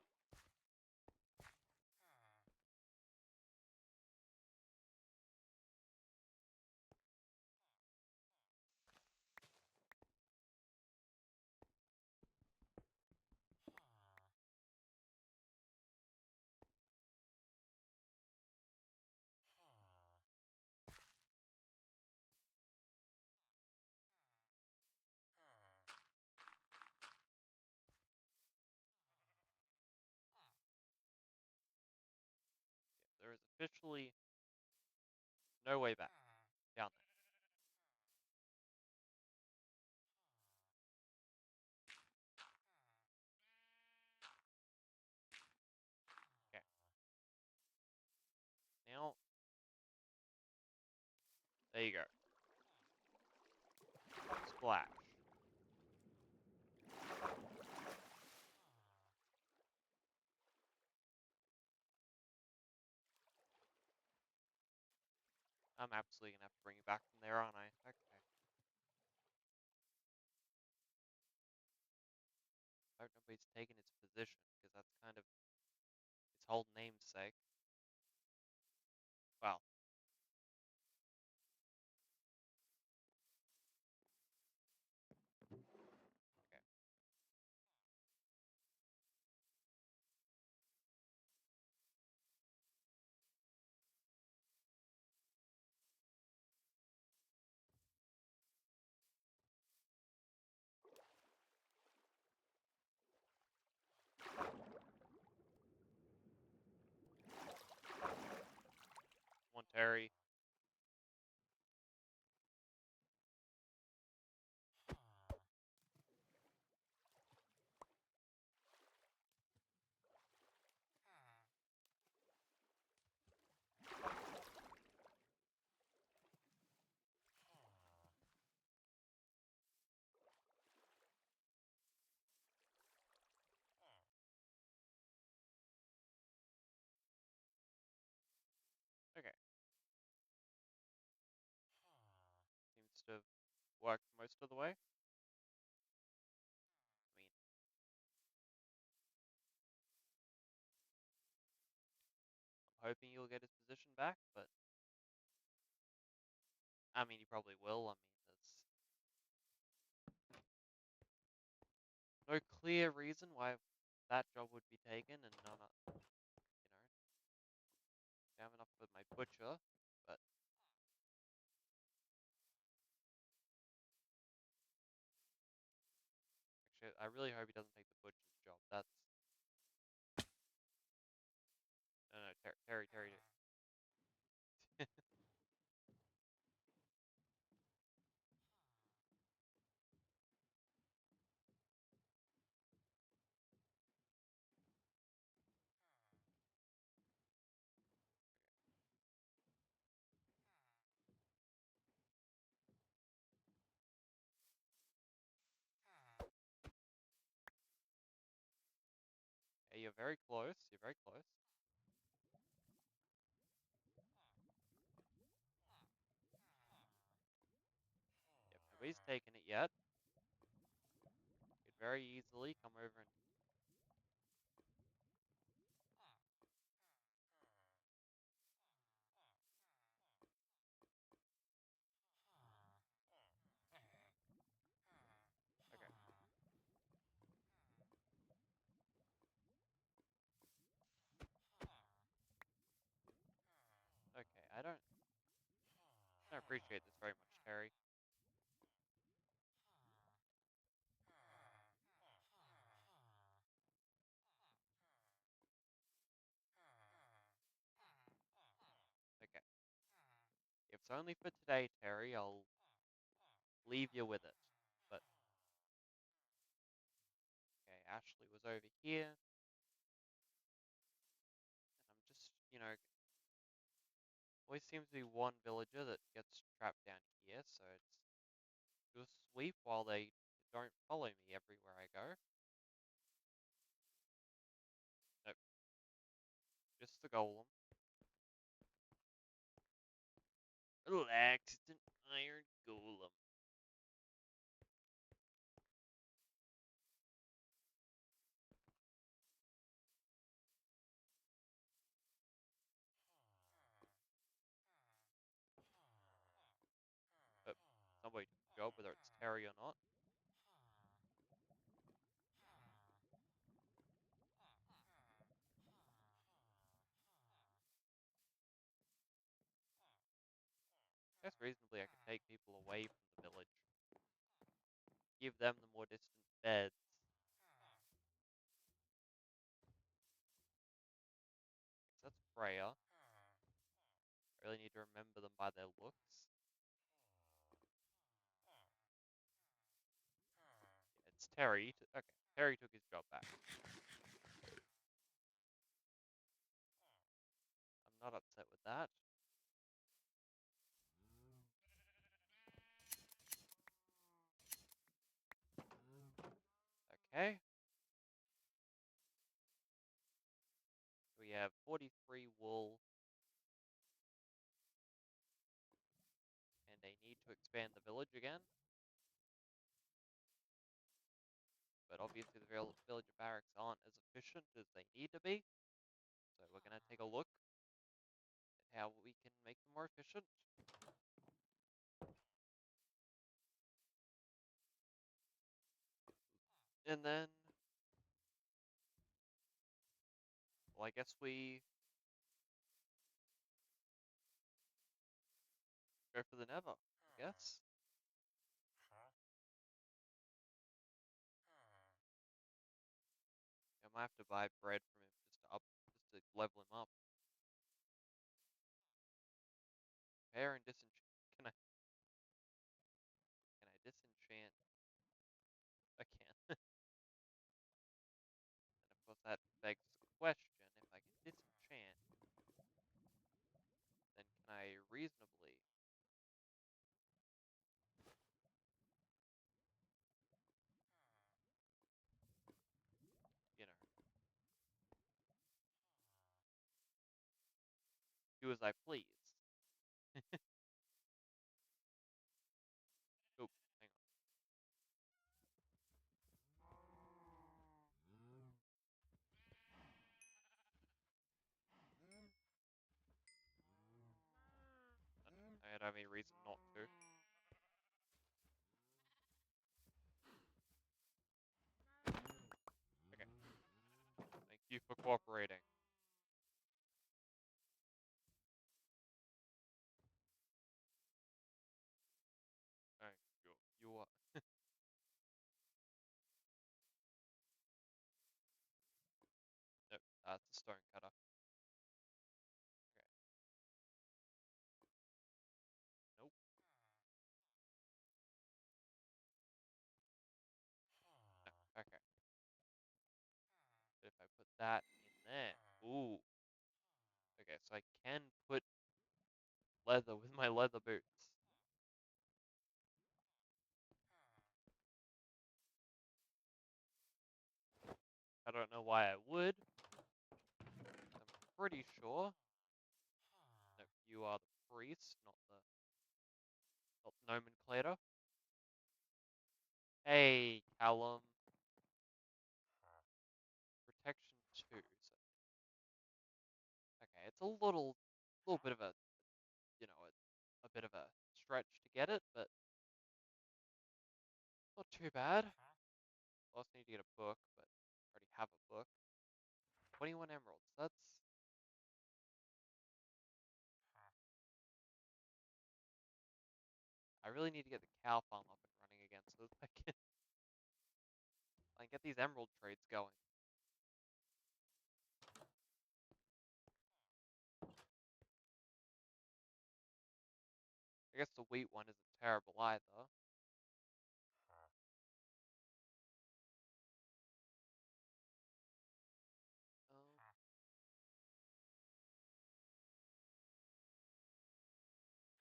There is officially no way back down there. Okay. Now, there you go. Splash. I'm absolutely gonna have to bring you back from there, aren't I? Okay. I hope nobody's taken its position, because that's kind of its whole namesake. Well, Terry. Okay. Seems to have worked most of the way. I mean, I'm hoping you'll get his position back, but I mean, he probably will. I mean, there's no clear reason why that job would be taken and none, I have enough with my butcher, but actually, I really hope he doesn't take the butcher's job. That's no, Terry. Yeah, you're very close. You're very close. Yep, nobody's taken it yet. Could very easily come over and okay, okay. I don't appreciate this very much, Terry. Okay, if it's only for today, Terry, I'll leave you with it. But okay, Ashley was over here, and I'm just, always seems to be one villager that gets trapped down here, so it's do a sweep while they don't follow me everywhere I go. Nope, just the golem. Relax, it's an iron golem. But somebody took the job, whether it's Terry or not. I guess reasonably I could take people away from the village, give them the more distant beds. 'Cause that's Freya. I really need to remember them by their looks. Yeah, it's Terry. Okay, Terry took his job back. I'm not upset with that. Okay, we have 43 wool, and they need to expand the village again. But obviously the villager barracks aren't as efficient as they need to be. So we're going to take a look at how we can make them more efficient. And then, well, I guess we go for the Nether, I guess. I might have to buy bread from him just to level him up. repair and disenchant. Can I disenchant again? And of course that begs the question, if I can disenchant, then can I reasonably, you know, do as I please? Oh, hang on. I don't have any reason not to. Okay, thank you for cooperating. Alright, you are. Nope, that's a stone cutter. Okay, nope, no, okay. But if I put that in there, ooh, okay, so I can put leather with my leather boots. I don't know why I would. I'm pretty sure. No, you are the priest, not the nomenclator. Hey, Callum. Protection 2. So, okay, it's a little bit of a, a bit of a stretch to get it, but not too bad. I also need to get a book, but I already have a book. 21 emeralds. That's I really need to get the cow farm up and running again so that I can get these emerald trades going. I guess the wheat one isn't terrible either.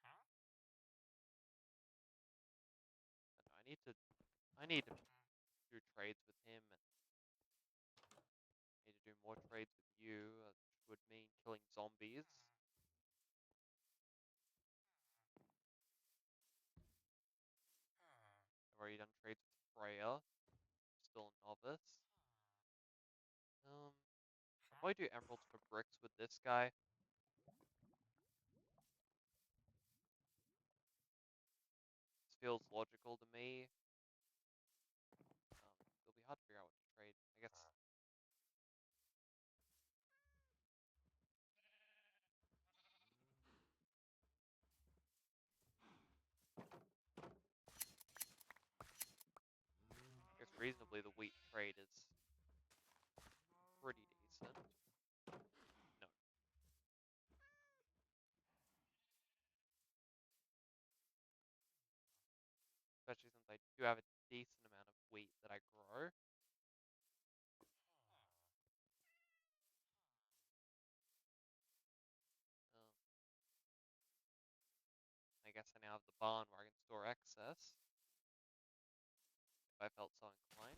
Um, I need to do trades with him, and need to do more trades with you, which would mean killing zombies. I've already done trades with Freya, still a novice. I'll probably do emeralds for bricks with this guy. This feels logical to me. It'll be hard to figure out what to trade. I guess reasonably the wheat trade is pretty decent. No, especially since I do have a decent amount of wheat that I grow. Um, I guess I now have the barn where I can store excess if I felt so inclined,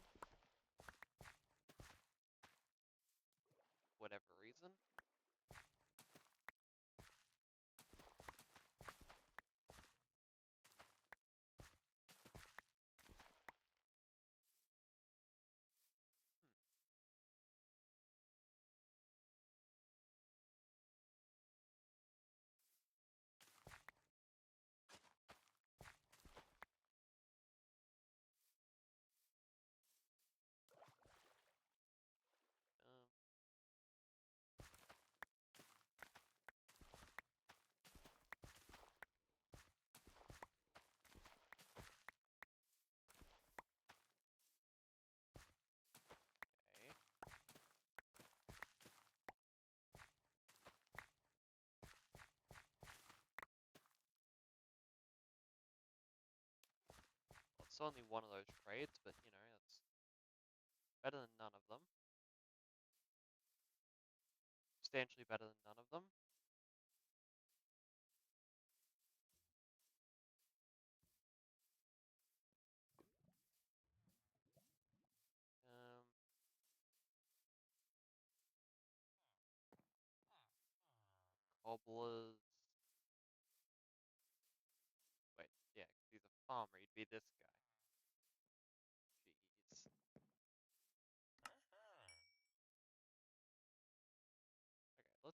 for whatever reason. Um, only one of those trades, but, you know, that's better than none of them. Substantially better than none of them. Cobblers. Wait, yeah, 'cause he's a farmer. He'd be this guy. Jeez. Okay, let's.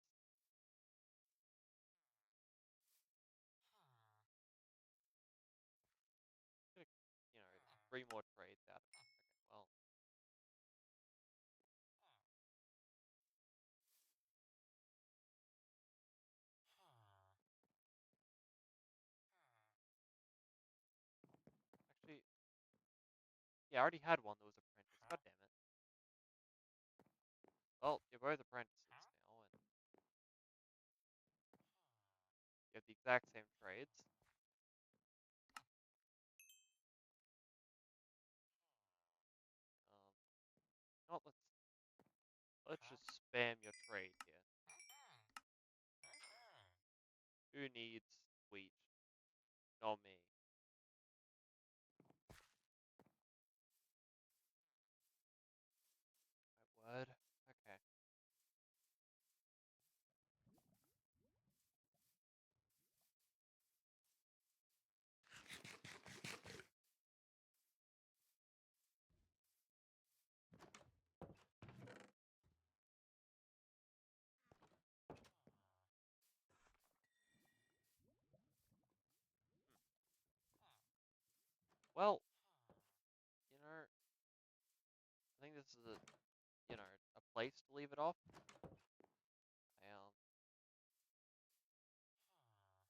Get you know, 3 more trades out of it. Okay, well. Actually, yeah, I already had one that was apprentice. God damn it. Well, you're both apprentices now, and you have the exact same trades. No, let's just spam your trade here. Who needs wheat? Not me. My word. Okay. Well, you know, I think this is a place to leave it off.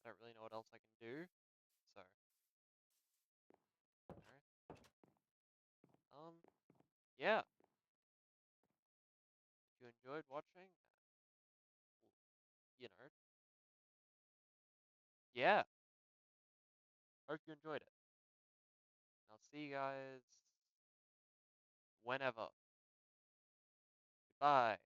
I don't really know what else I can do, so, you know, yeah. If you enjoyed watching, you know, yeah. Hope you enjoyed it. I'll see you guys whenever. Goodbye.